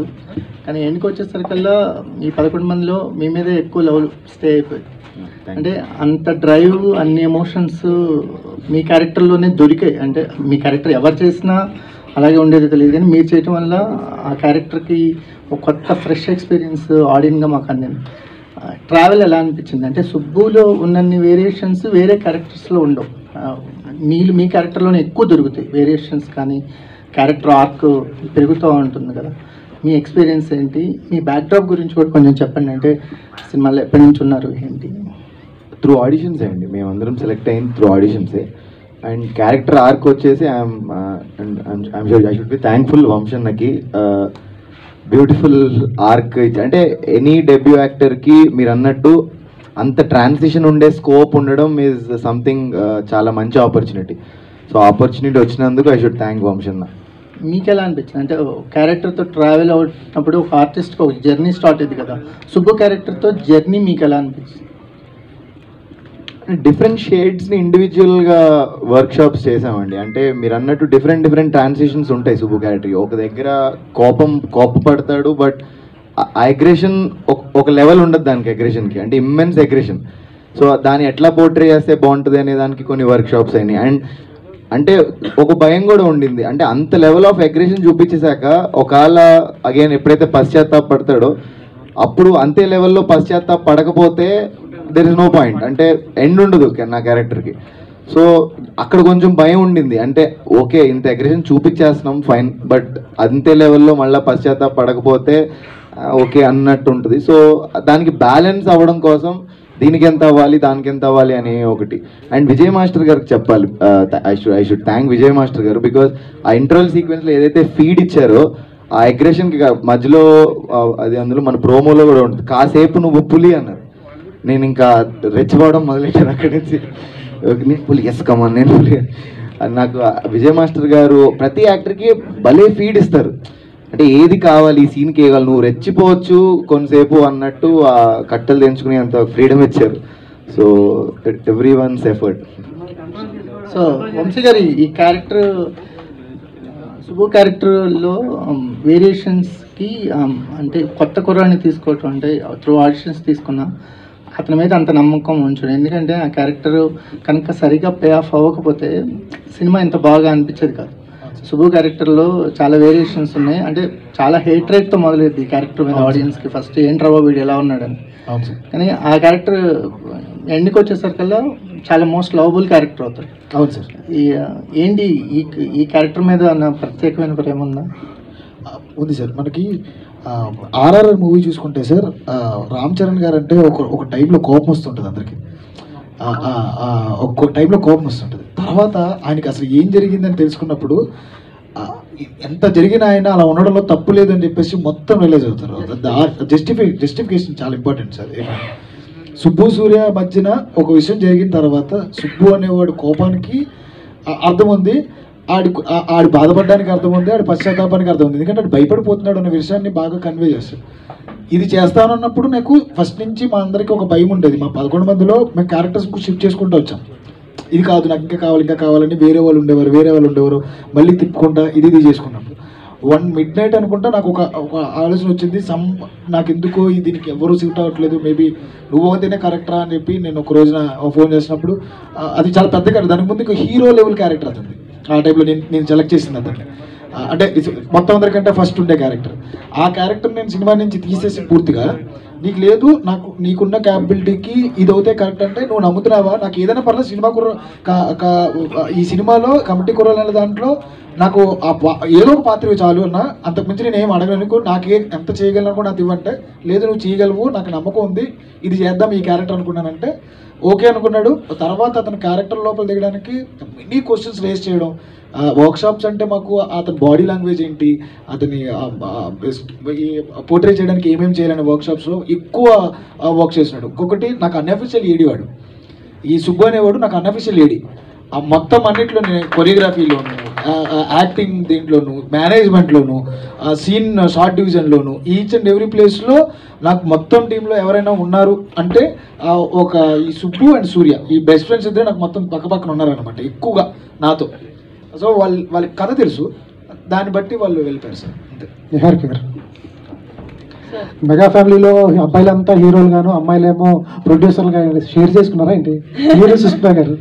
కానీ ఎండ్కి వచ్చేసరికల్లా ఈ 11 మందిలో మీ మీదే ఎక్కువ లెవెల్ స్టే అయిపోయింది. అంటే అంత డ్రైవ్, అన్ని ఎమోషన్స్ మీ క్యారెక్టర్లోనే దొరికాయి. అంటే మీ క్యారెక్టర్ ఎవరు చేసినా అలాగే ఉండేది తెలియదు, కానీ మీరు చేయటం వల్ల ఆ క్యారెక్టర్కి ఒక కొత్త ఫ్రెష్ ఎక్స్పీరియన్స్ ఆడియన్గా మాకు అందింది. ట్రావెల్ ఎలా అనిపించింది? అంటే సుబ్బులో ఉన్నన్ని వేరియేషన్స్ వేరే క్యారెక్టర్స్లో ఉండవు, మీ క్యారెక్టర్లోనే ఎక్కువ దొరుకుతాయి వేరియేషన్స్, కానీ క్యారెక్టర్ ఆర్క్ పెరుగుతూ ఉంటుంది కదా. మీ ఎక్స్పీరియన్స్ ఏంటి? మీ బ్యాక్డ్రాప్ గురించి కూడా కొంచెం చెప్పండి. అంటే సినిమాలో ఎప్పటి నుంచి ఉన్నారు ఏంటి? త్రూ ఆడిషన్సే అండి, మేమందరం సెలెక్ట్ అయింది త్రూ ఆడిషన్సే. అండ్ క్యారెక్టర్ ఆర్క్ వచ్చేసి ఐ షుడ్ బి థ్యాంక్ఫుల్ వంశన్నకి. బ్యూటిఫుల్ ఆర్క్ అంటే ఎనీ డెబ్యూ యాక్టర్కి మీరు అన్నట్టు అంత ట్రాన్సిషన్ ఉండే స్కోప్ ఉండడం ఈజ్ సంథింగ్ చాలా మంచి ఆపర్చునిటీ. సో ఆపర్చునిటీ వచ్చినందుకు ఐ షుడ్ థ్యాంక్ వంశన్న. మీకు ఎలా అనిపించింది? అంటే క్యారెక్టర్తో ట్రావెల్ అవుతున్నప్పుడు ఒక ఆర్టిస్ట్కి ఒక జర్నీ స్టార్ట్ అయింది కదా, సుబ్బు క్యారెక్టర్తో జర్నీ మీకు ఎలా అనిపించింది? డిఫరెంట్ షేడ్స్ని ఇండివిజువల్గా వర్క్షాప్స్ చేసామండి. అంటే మీరు అన్నట్టు డిఫరెంట్ ట్రాన్సిషన్స్ ఉంటాయి సుబ్బు క్యారెక్టర్కి. ఒక దగ్గర కోపపడతాడు, బట్ ఆ అగ్రెషన్ ఒక లెవెల్ ఉండదు దానికి, అగ్రెషన్కి అంటే ఇమ్మెన్స్ అగ్రెషన్. సో దాన్ని ఎట్లా పోర్ట్రే చేస్తే బాగుంటుంది అనే దానికి కొన్ని వర్క్షాప్స్ అయినాయి. అండ్ అంటే ఒక భయం కూడా ఉండింది, అంటే అంత లెవెల్ ఆఫ్ అగ్రెషన్ చూపించేశాక ఒకవేళ అగైన్ ఎప్పుడైతే పశ్చాత్తాపడతాడో అప్పుడు అంతే లెవెల్లో పశ్చాత్తాపడకపోతే దెర్ ఇస్ నో పాయింట్, అంటే ఎండ్ ఉండదు నా క్యారెక్టర్కి. సో అక్కడ కొంచెం భయం ఉండింది, అంటే ఓకే ఇంత అగ్రెషన్ చూపించేస్తున్నాం ఫైన్, బట్ అంతే లెవెల్లో మళ్ళీ పశ్చాత్తాపడకపోతే ఓకే అన్నట్టు ఉంటుంది. సో దానికి బ్యాలెన్స్ అవ్వడం కోసం దీనికి ఎంత అవ్వాలి దానికి ఎంత అవ్వాలి అని ఒకటి. అండ్ విజయ్ మాస్టర్ గారికి చెప్పాలి, I should thank Vijay master గారు, బికాజ్ ఆ ఇంటర్వల్ సీక్వెన్స్లో ఏదైతే ఫీడ్ ఇచ్చారో ఆ అగ్రెషన్కి మధ్యలో అది అందులో మన ప్రోమోలో కూడా ఉంటుంది, కాసేపు నువ్వు పులి అన్నారు. నేను ఇంకా రెచ్చిపోవడం మొదలెట్టాను అక్కడి నుంచి, నేను పులి ఎస్ కమాన్ నేను పులి. నాకు విజయ్ మాస్టర్ గారు ప్రతి యాక్టర్కి భలే ఫీడ్ ఇస్తారు, అంటే ఏది కావాలి ఈ సీన్కి ఏగాలి నువ్వు రెచ్చిపోవచ్చు కొంతసేపు అన్నట్టు ఆ కట్టలు తెంచుకునే అంత ఫ్రీడమ్ ఇచ్చారు. So every one's effort. So Vamsi garu ఈ క్యారెక్టర్ సుబ్బు క్యారెక్టర్లో వేరియేషన్స్కి అంటే కొత్త కుర్రాన్ని తీసుకోవటం, అంటే త్రూ ఆడిషన్స్ తీసుకున్నా అతని మీద అంత నమ్మకం ఉంచడం, ఎందుకంటే ఆ క్యారెక్టర్ కనుక సరిగా పే ఆఫ్ అవ్వకపోతే సినిమా ఇంత బాగా అనిపించేది కాదు. సుబ్బు క్యారెక్టర్లో చాలా వేరియేషన్స్ ఉన్నాయి, అంటే చాలా హేట్ రేట్తో మొదలైంది ఈ క్యారెక్టర్ మీద ఆడియన్స్కి. ఫస్ట్ ఏంట్రావో వీడు ఎలా ఉన్నాడని, కానీ ఆ క్యారెక్టర్ ఎండ్కి వచ్చేసరికల్లా చాలా మోస్ట్ లవబుల్ క్యారెక్టర్ అవుతాడు. అవును సార్. ఏంటి ఈ క్యారెక్టర్ మీద నా ప్రత్యేకమైన ప్రేమ ఉందా? ఉంది సార్. మనకి ఆర్ఆర్ఆర్ మూవీ చూసుకుంటే సార్ రామ్ చరణ్ గారు అంటే ఒక టైంలో కోపం వస్తుంటుంది అందరికి, ఒక్కొక్క టైంలో కోపం వస్తుంటుంది. తర్వాత ఆయనకి అసలు ఏం జరిగిందని తెలుసుకున్నప్పుడు ఎంత జరిగిన ఆయన అలా ఉండడంలో తప్పు లేదని చెప్పేసి మొత్తం రియలైజ్ అవుతారు. జస్టిఫికేషన్ చాలా ఇంపార్టెంట్ సార్. సుబ్బు సూర్య మధ్యన ఒక విషయం జరిగిన తర్వాత సుబ్బు అనేవాడు కోపానికి అర్థం ఉంది, ఆడి బాధపడడానికి అర్థం ఉంది, ఆడి పశ్చాత్తాపానికి అర్థం ఉంది, ఎందుకంటే ఆడు భయపడిపోతున్నాడు అనే విషయాన్ని బాగా కన్వే చేస్తాడు. ఇది చేస్తానన్నప్పుడు నాకు ఫస్ట్ నుంచి మా అందరికీ ఒక భయం ఉండేది. మా 11 మందిలో మేము క్యారెక్టర్స్ షిఫ్ట్ చేసుకుంటూ వచ్చాం. ఇది కాదు నాకు ఇంకా కావాలని వేరే వాళ్ళు ఉండేవారు, మళ్ళీ తిప్పుకుంటా ఇది చేసుకున్నప్పుడు 1 midnight అనుకుంటా నాకు ఒక ఆలోచన వచ్చింది, నాకు ఎందుకో దీనికి ఎవరు సూట్ అవ్వట్లేదు, మేబీ నువ్వు అయితేనే కరెక్టరా అని చెప్పి నేను ఒక రోజున ఫోన్ చేసినప్పుడు అది చాలా పెద్ద క్యారెక్టర్, దానికి ముందు హీరో లెవెల్ క్యారెక్టర్ అతను ఆ టైంలో నేను సెలెక్ట్ చేసింది అతన్ని. అంటే మొత్తం అందరికంటే ఫస్ట్ ఉండే క్యారెక్టర్. ఆ క్యారెక్టర్ నేను సినిమా నుంచి తీసేసి పూర్తిగా నీకు లేదు, నీకున్న క్యాపబిలిటీకి ఇది అవుతే కరెక్ట్ అంటే నువ్వు నమ్ముతున్నావా, నాకు ఏదైనా పర్లేదు సినిమా ఈ సినిమాలో కమిటీ కుర్రలు అనే దాంట్లో నాకు ఏదో ఒక పాత్ర చాలు అన్న, అంతకుమించి నేను ఏం అడగను, నాకు ఎంత చేయగలను కూడా నాకు ఇవ్వంటే లేదు నువ్వు చేయగలవు, నాకు నమ్మకం ఉంది, ఇది చేద్దాం ఈ క్యారెక్టర్ అనుకున్నానంటే ఓకే అనుకున్నాడు. తర్వాత అతని క్యారెక్టర్ లోపల దిగడానికి ఎన్ని క్వశ్చన్స్ రేస్ చేయడం. వర్క్షాప్స్ అంటే మాకు అతని బాడీ లాంగ్వేజ్ ఏంటి, అతని పోర్ట్రే చేయడానికి ఏమేమి చేయాలని వర్క్షాప్స్లో ఎక్కువ వర్క్ చేసినాడు. ఇంకొకటి నాకు అన్అఫీషియల్ ఏడి వాడు, ఈ సుబ్బు అనేవాడు నాకు అన్అఫీషియల్ ఏడి. ఆ మొత్తం అన్నిట్లో నేను కొరియోగ్రఫీలోను, యాక్టింగ్ దీంట్లోను, మేనేజ్మెంట్లోను, సీన్ షార్ట్ డివిజన్లోను, ఈచ్ అండ్ ఎవ్రీ ప్లేస్లో నాకు మొత్తం టీంలో ఎవరైనా ఉన్నారు అంటే ఒక ఈ సుబ్బు అండ్ సూర్య ఈ బెస్ట్ ఫ్రెండ్స్ ఇద్దరే నాకు మొత్తం పక్కపక్కన ఉన్నారనమాట ఎక్కువగా నాతో. సో వాళ్ళకి కథ తెలుసు, దాన్ని బట్టి వాళ్ళు వెళ్ళిపోయారు సార్. అంతే. నిహారిక గారు, మెగా ఫ్యామిలీలో అబ్బాయిలంతా హీరోలు గాను అమ్మాయిలేమో ప్రొడ్యూసర్లుగా షేర్ చేసుకున్నారా ఏంటి? మీరు సుష్మా గారు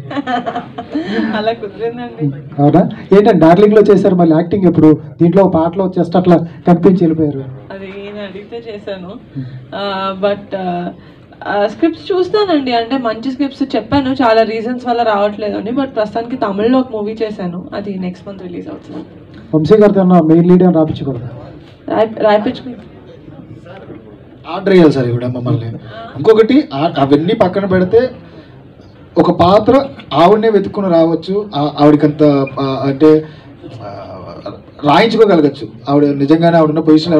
అలా కుదిరిందండి. అవునా? ఏంటంటే డార్లింగ్లో చేశారు, మళ్ళీ యాక్టింగ్ ఎప్పుడు దీంట్లో పాటలో జస్ట్ అట్లా కనిపించి వెళ్ళిపోయారు? అది నేను అడిగితే చేశాను, బట్ స్క్రిప్ట్స్ చూస్తానండి. అంటే మంచి స్క్రిప్ట్స్ చెప్పాను, చాలా రీజన్స్ వల్ల రావట్లేదు అని. బట్ ప్రస్తుతానికి తమిళ్లో ఒక మూవీ చేశాను, అది నెక్స్ట్ మంత్ రిలీజ్ అవుతుంది. వంశీ గారితో మెయిన్ లీడ్ అని రాపించకూడదు? రాయించుకుంటాను. ఆర్డర్ చేయాలి సార్ ఇవిడ మమ్మల్ని. ఇంకొకటి అవన్నీ పక్కన పెడితే ఒక పాత్ర ఆవిడనే వెతుక్కుని రావచ్చు, ఆవిడకంత అంటే రాయించుకోగలగచ్చు, ఆవిడ నిజంగానే ఆవిడన్న పొజిషన్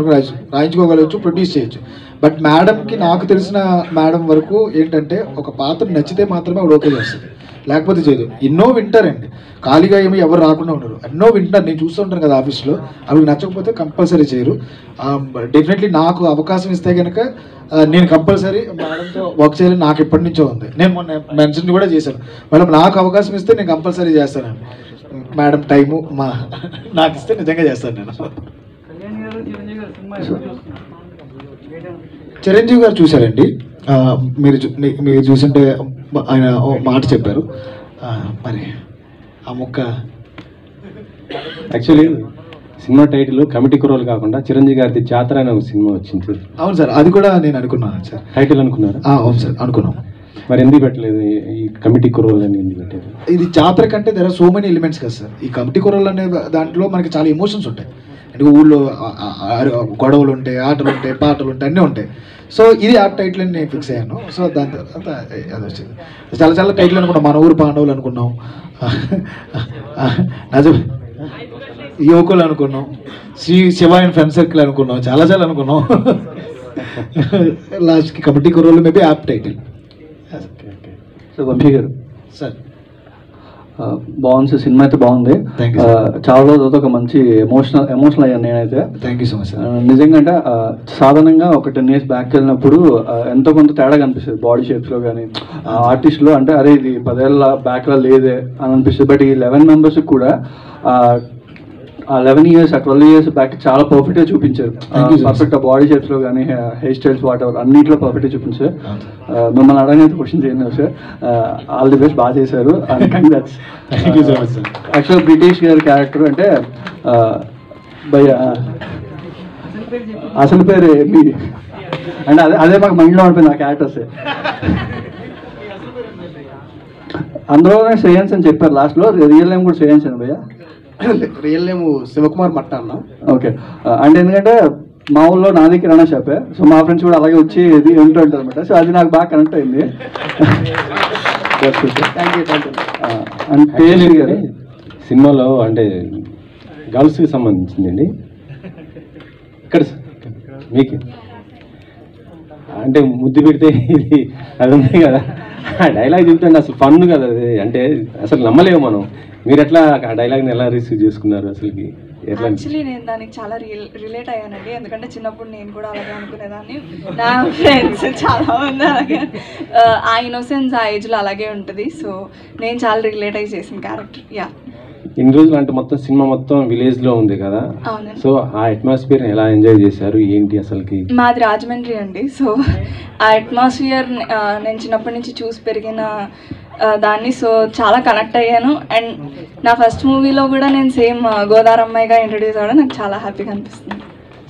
రాయించుకోగలగచ్చు, ప్రొడ్యూస్ చేయొచ్చు. బట్ మేడంకి నాకు తెలిసిన మేడం వరకు ఏంటంటే ఒక పాత్ర నచ్చితే మాత్రమే ఆవిడ ఓకే చేస్తుంది, లేకపోతే చేయదు. ఎన్నో వింటారండి, ఖాళీగా ఏమి ఎవరు రాకుండా ఉండరు, ఎన్నో వింటారు. నేను చూస్తూ ఉంటాను కదా ఆఫీస్లో, అవి నచ్చకపోతే కంపల్సరీ చేయరు. డెఫినెట్లీ నాకు అవకాశం ఇస్తే కనుక నేను కంపల్సరీ మేడంతో వర్క్ చేయాలని నాకు ఎప్పటి నుంచో ఉంది. నేను మొన్న మెన్షన్ కూడా చేశాను, మేడం నాకు అవకాశం ఇస్తే నేను కంపల్సరీ చేస్తానండి. మేడం టైము నాకు ఇస్తే నిజంగా చేస్తాను నేను. చిరంజీవి గారు చూశారండి, మీరు చూసింటే ఆయన మాట చెప్పారు, మరి ఆ ముక్క యాక్చువల్లీ సినిమా టైటిల్ కమిటీ కుర్రోలు కాకుండా చిరంజీవి గారిది జాతర అనే ఒక సినిమా వచ్చింది. అవును సార్, అది కూడా నేను అనుకున్నాను సార్. టైటిల్ అనుకున్నారు? అవును సార్ అనుకున్నాం. మరి ఎందుకు పెట్టలేదు ఈ కమిటీ కుర్రోలు అని ఎందుకు పెట్టారు? ఇది జాతర కంటే there are so many elements కదా సార్. ఈ కమిటీ కుర్రోలు అనే దాంట్లో మనకి చాలా ఎమోషన్స్ ఉంటాయి, అంటే ఊళ్ళో గొడవలు ఉంటాయి, ఆటలు ఉంటాయి, పాటలు ఉంటాయి, అన్నీ ఉంటాయి. సో ఇది ఆ టైటిల్ అని నేను ఫిక్స్ అయ్యాను. సో దాని తర్వాత అది వచ్చింది. చాలా చాలా టైటిల్ అనుకున్నాం, మన ఊరు పాండవులు అనుకున్నాం, యువకులు అనుకున్నాం, శివ అండ్ ఫ్రెండ్ సర్కిల్ అనుకున్నాం, చాలా చాలా అనుకున్నాం. లాస్ట్కి కమిటీ కుర్రోలు maybe apt title. So Vamsi గారు సార్, బాగుంది సార్, సినిమా అయితే బాగుంది. చాలా రోజులతో ఒక మంచి ఎమోషనల్ అయ్యాను నేనైతే. Thank you so much sir. నిజంగా అంటే సాధారణంగా ఒక 10 years బ్యాక్ వెళ్ళినప్పుడు ఎంతో కొంత తేడా కనిపిస్తుంది బాడీ షేప్స్లో కానీ ఆర్టిస్ట్లో. అంటే అరే ఇది 10 ఏళ్ళ బ్యాక్లో లేదే అని అనిపిస్తుంది. బట్ ఈ 11 members కూడా ఆ 11 years, 12 years బ్యాక్ చాలా పర్ఫెక్ట్గా చూపించారు. పర్ఫెక్ట్ బాడీ షేప్స్లో కానీ హెయిర్ స్టైల్స్ వాట్ ఎవర్ అన్నింటిలో పర్ఫెక్ట్గా చూపించారు. మిమ్మల్ని అడగనైతే క్వశ్చన్ చేయను సార్, ఆల్ ది బెస్ట్, బాగా చేశారు. యాక్చువల్ బ్రిటిష్ గారి క్యారెక్టర్ అంటే భయ అసలు పేరు మీది అంటే అదే మాకు మైండ్లో ఉండిపోయింది ఆ క్యారెక్టర్సే. అందులోనే శ్రేయన్స్ అని చెప్పారు లాస్ట్లో, రియల్ నేమ్ కూడా శ్రేయన్స్ అని భయ్య. రియల్ నేమ్ శివకుమార్ మట్ట అన్న. ఓకే, అంటే ఎందుకంటే మా ఊళ్ళో నాది కిరాణా షాపే, సో మా ఫ్రెండ్స్ కూడా అలాగే వచ్చి ఇది ఉంటూ ఉంటారు అనమాట. సో అది నాకు బాగా కనెక్ట్ అయింది. అంటే సినిమాలో అంటే గర్ల్స్కి సంబంధించిందండి ఇక్కడ మీకు అంటే ముద్దు పెడితే ఇది అది ఉంది కదా, డైలాగ్ చెప్తుంటే అసలు ఫన్ కదా అది, అంటే అసలు నమ్మలేము మనం. మీరు ఎట్లా ఆ డైలాగ్ని ఎలా రిసీవ్ చేసుకున్నారు అసలుకి? యాక్చువల్లీ నేను దానికి చాలా రిలేట్ అయ్యానండి, ఎందుకంటే చిన్నప్పుడు నేను కూడా అలాగే అనుకునేదాన్ని. నా ఫ్రెండ్స్ చాలా మంది అలాగే, ఆ ఇన్నోసెన్స్ ఆ ఏజ్లో అలాగే ఉంటుంది. సో నేను చాలా రిలేట్ అయ్యి చేసిన క్యారెక్టర్. యా, ఇన్ని రోజులు అంటే మొత్తం సినిమా మొత్తం విలేజ్లో ఉంది కదా, సో ఆ అట్మాస్ఫియర్ ఎలా ఎంజాయ్ చేశారు ఏంటి అసలుకి? మాది రాజమండ్రి అండి. సో ఆ అట్మాస్ఫియర్ నేను చిన్నప్పటి నుంచి చూసి పెరిగిన దాన్ని. సో చాలా కనెక్ట్ అయ్యాను. అండ్ నా ఫస్ట్ మూవీలో కూడా నేను సేమ్ గోదారమ్మాయిగా ఇంట్రడ్యూస్ అవ్వడం నాకు చాలా హ్యాపీగా అనిపిస్తుంది.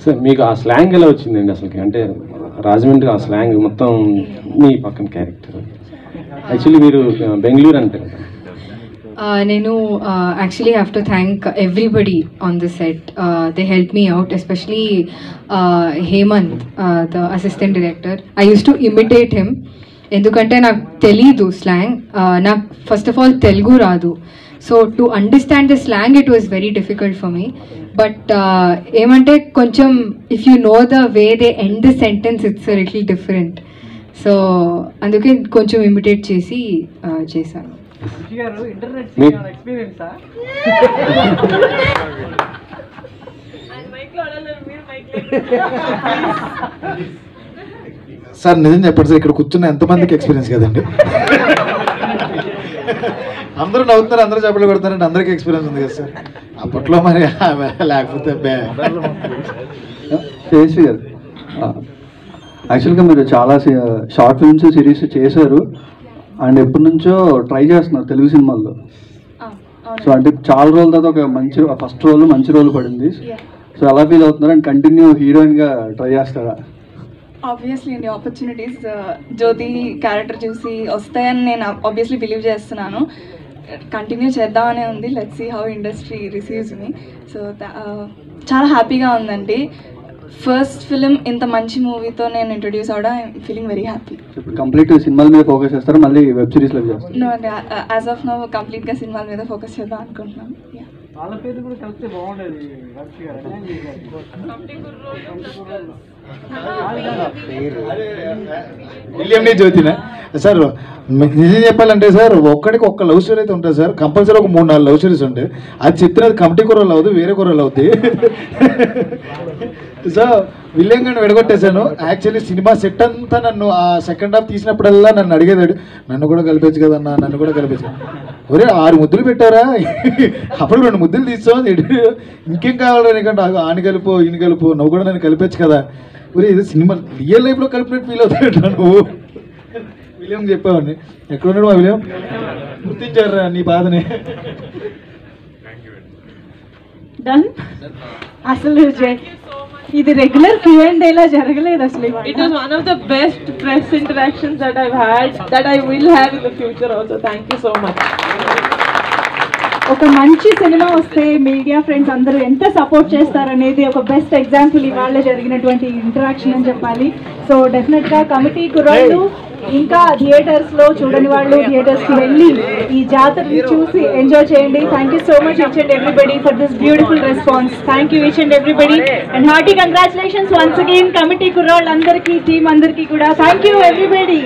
సార్ మీకు ఆ స్లాంగ్ ఎలా వచ్చిందండి అసలుకి? అంటే రాజమండ్రి ఆ స్లాంగ్ మొత్తం మీ పక్కన క్యారెక్టర్. యాక్చువల్లీ మీరు బెంగళూరు అంటే నేను actually have to thank everybody on the set. They helped me out, especially Hemant, the assistant director. I used to imitate him ఎందుకంటే నాకు తెలీదు స్లాంగ్. నాకు ఫస్ట్ ఆఫ్ ఆల్ తెలుగు రాదు. So to understand the slang it was very difficult for me. But ఏమంటే కొంచెం if you know the way they end the sentence it's little different. So అందుకే కొంచెం imitate చేసి చేశాను. సార్ నిజం చెప్పండి సార్, ఇక్కడ కూర్చున్న ఎంతమందికి ఎక్స్పీరియన్స్ కదండి? అందరూ నవ్వుతున్నారు, అందరూ చెప్పలు కొడతారంటే అందరికీ ఎక్స్పీరియన్స్ ఉంది కదా సార్. అప్పట్లో మరి లేకపోతే శేషి గారు, యాక్చువల్గా మీరు చాలా షార్ట్ ఫిల్మ్స్ సిరీస్ చేశారు అండ్ ఎప్పటి నుంచో ట్రై చేస్తున్నారు తెలుగు సినిమాల్లో. సో అంటే చాలా రోజుల తర్వాత ఒక మంచి ఫస్ట్ రోల్ మంచి రోల్ పడింది. సో ఎలా ఫీల్ అవుతున్నారు అండ్ కంటిన్యూ హీరోయిన్గా ట్రై చేస్తారా? ఆబ్వియస్లీ అండి, ఆపర్చునిటీస్ జ్యోతి క్యారెక్టర్ చూసి వస్తాయని నేను ఆబ్వియస్లీ బిలీవ్ చేస్తున్నాను. కంటిన్యూ చేద్దామనే ఉంది. Let's see how industry receives me. So చాలా హ్యాపీగా ఉందండి. ఫస్ట్ ఫిలిం ఇంత మంచి మూవీతో నేను ఇంట్రొడ్యూస్ అవడం I'm feeling very happy. Complete సినిమాల మీద ఫోకస్ చేస్తారా మళ్ళీ వెబ్ సిరీస్లో చేస్తారు? నో అండి, యాజ్ ఆఫ్ నో కంప్లీట్గా సినిమాల మీద ఫోకస్ చేద్దాం అనుకుంటున్నాను. వాళ్ళ పేరు కూడా కలిస్తే బాగుండేది. విలియంని జ్యోతినా సార్? నిజం చెప్పాలంటే సార్ ఒక్కడికి ఒక్క లవ్ స్టోరీ అయితే ఉంటుంది సార్. కంపల్సరీ ఒక 3-4 లవ్ స్టోరీస్ ఉంటాయి. అది చెప్తున్నది కమిటీ కూరలు అవుతుంది, వేరే కూరలు అవుతాయి. సో విలియం గారిని విడగొట్టేశాను. యాక్చువల్లీ సినిమా సెట్ అంతా నన్ను ఆ సెకండ్ హాఫ్ తీసినప్పుడల్లా నన్ను అడిగేదాడు, నన్ను కూడా కలిపేచ్చు కదన్నా, నన్ను కూడా కలిపేచ్చు. ఒరే 6 ముద్దులు పెట్టారా, అప్పుడు 2 ముద్దులు తీసాం, ఇంకేం కావాలి నీకంటే ఆని కలుపు ఈయన కలుపు, నువ్వు కూడా నన్ను కలిపేచ్చు కదా. ఒరే ఇది సినిమా రియల్ లైఫ్లో కలిపినట్టు ఫీల్ అవుతాడు నువ్వు. విలియం చెప్పావండి, ఎక్కడున్నాడు మా విలియం? గుర్తించారా నీ బాధని? డన్. అసలు ఇది రెగ్యులర్ Q&A లా జరగలేదు అసలు. It was one of the best press interactions that I've had, that I will have in the future also. Thank you so much. ఒక మంచి సినిమా వస్తే మీడియా ఫ్రెండ్స్ అందరూ ఎంత సపోర్ట్ చేస్తారనేది ఒక బెస్ట్ ఎగ్జాంపుల్ ఇవాళ జరిగినటువంటి ఇంటరాక్షన్ అని చెప్పాలి. సో డెఫినెట్గా కమిటీ కుర్రాళ్ళు ఇంకా థియేటర్స్లో చూడని వాళ్ళు థియేటర్స్కి వెళ్ళి ఈ జాతరని చూసి ఎంజాయ్ చేయండి. Thank you so much each and everybody for this beautiful response. Thank you each and everybody and hearty congratulations once again committee కుర్రాళ్ళు అందరికీ, టీమ్ అందరికీ కూడా. Thank you everybody.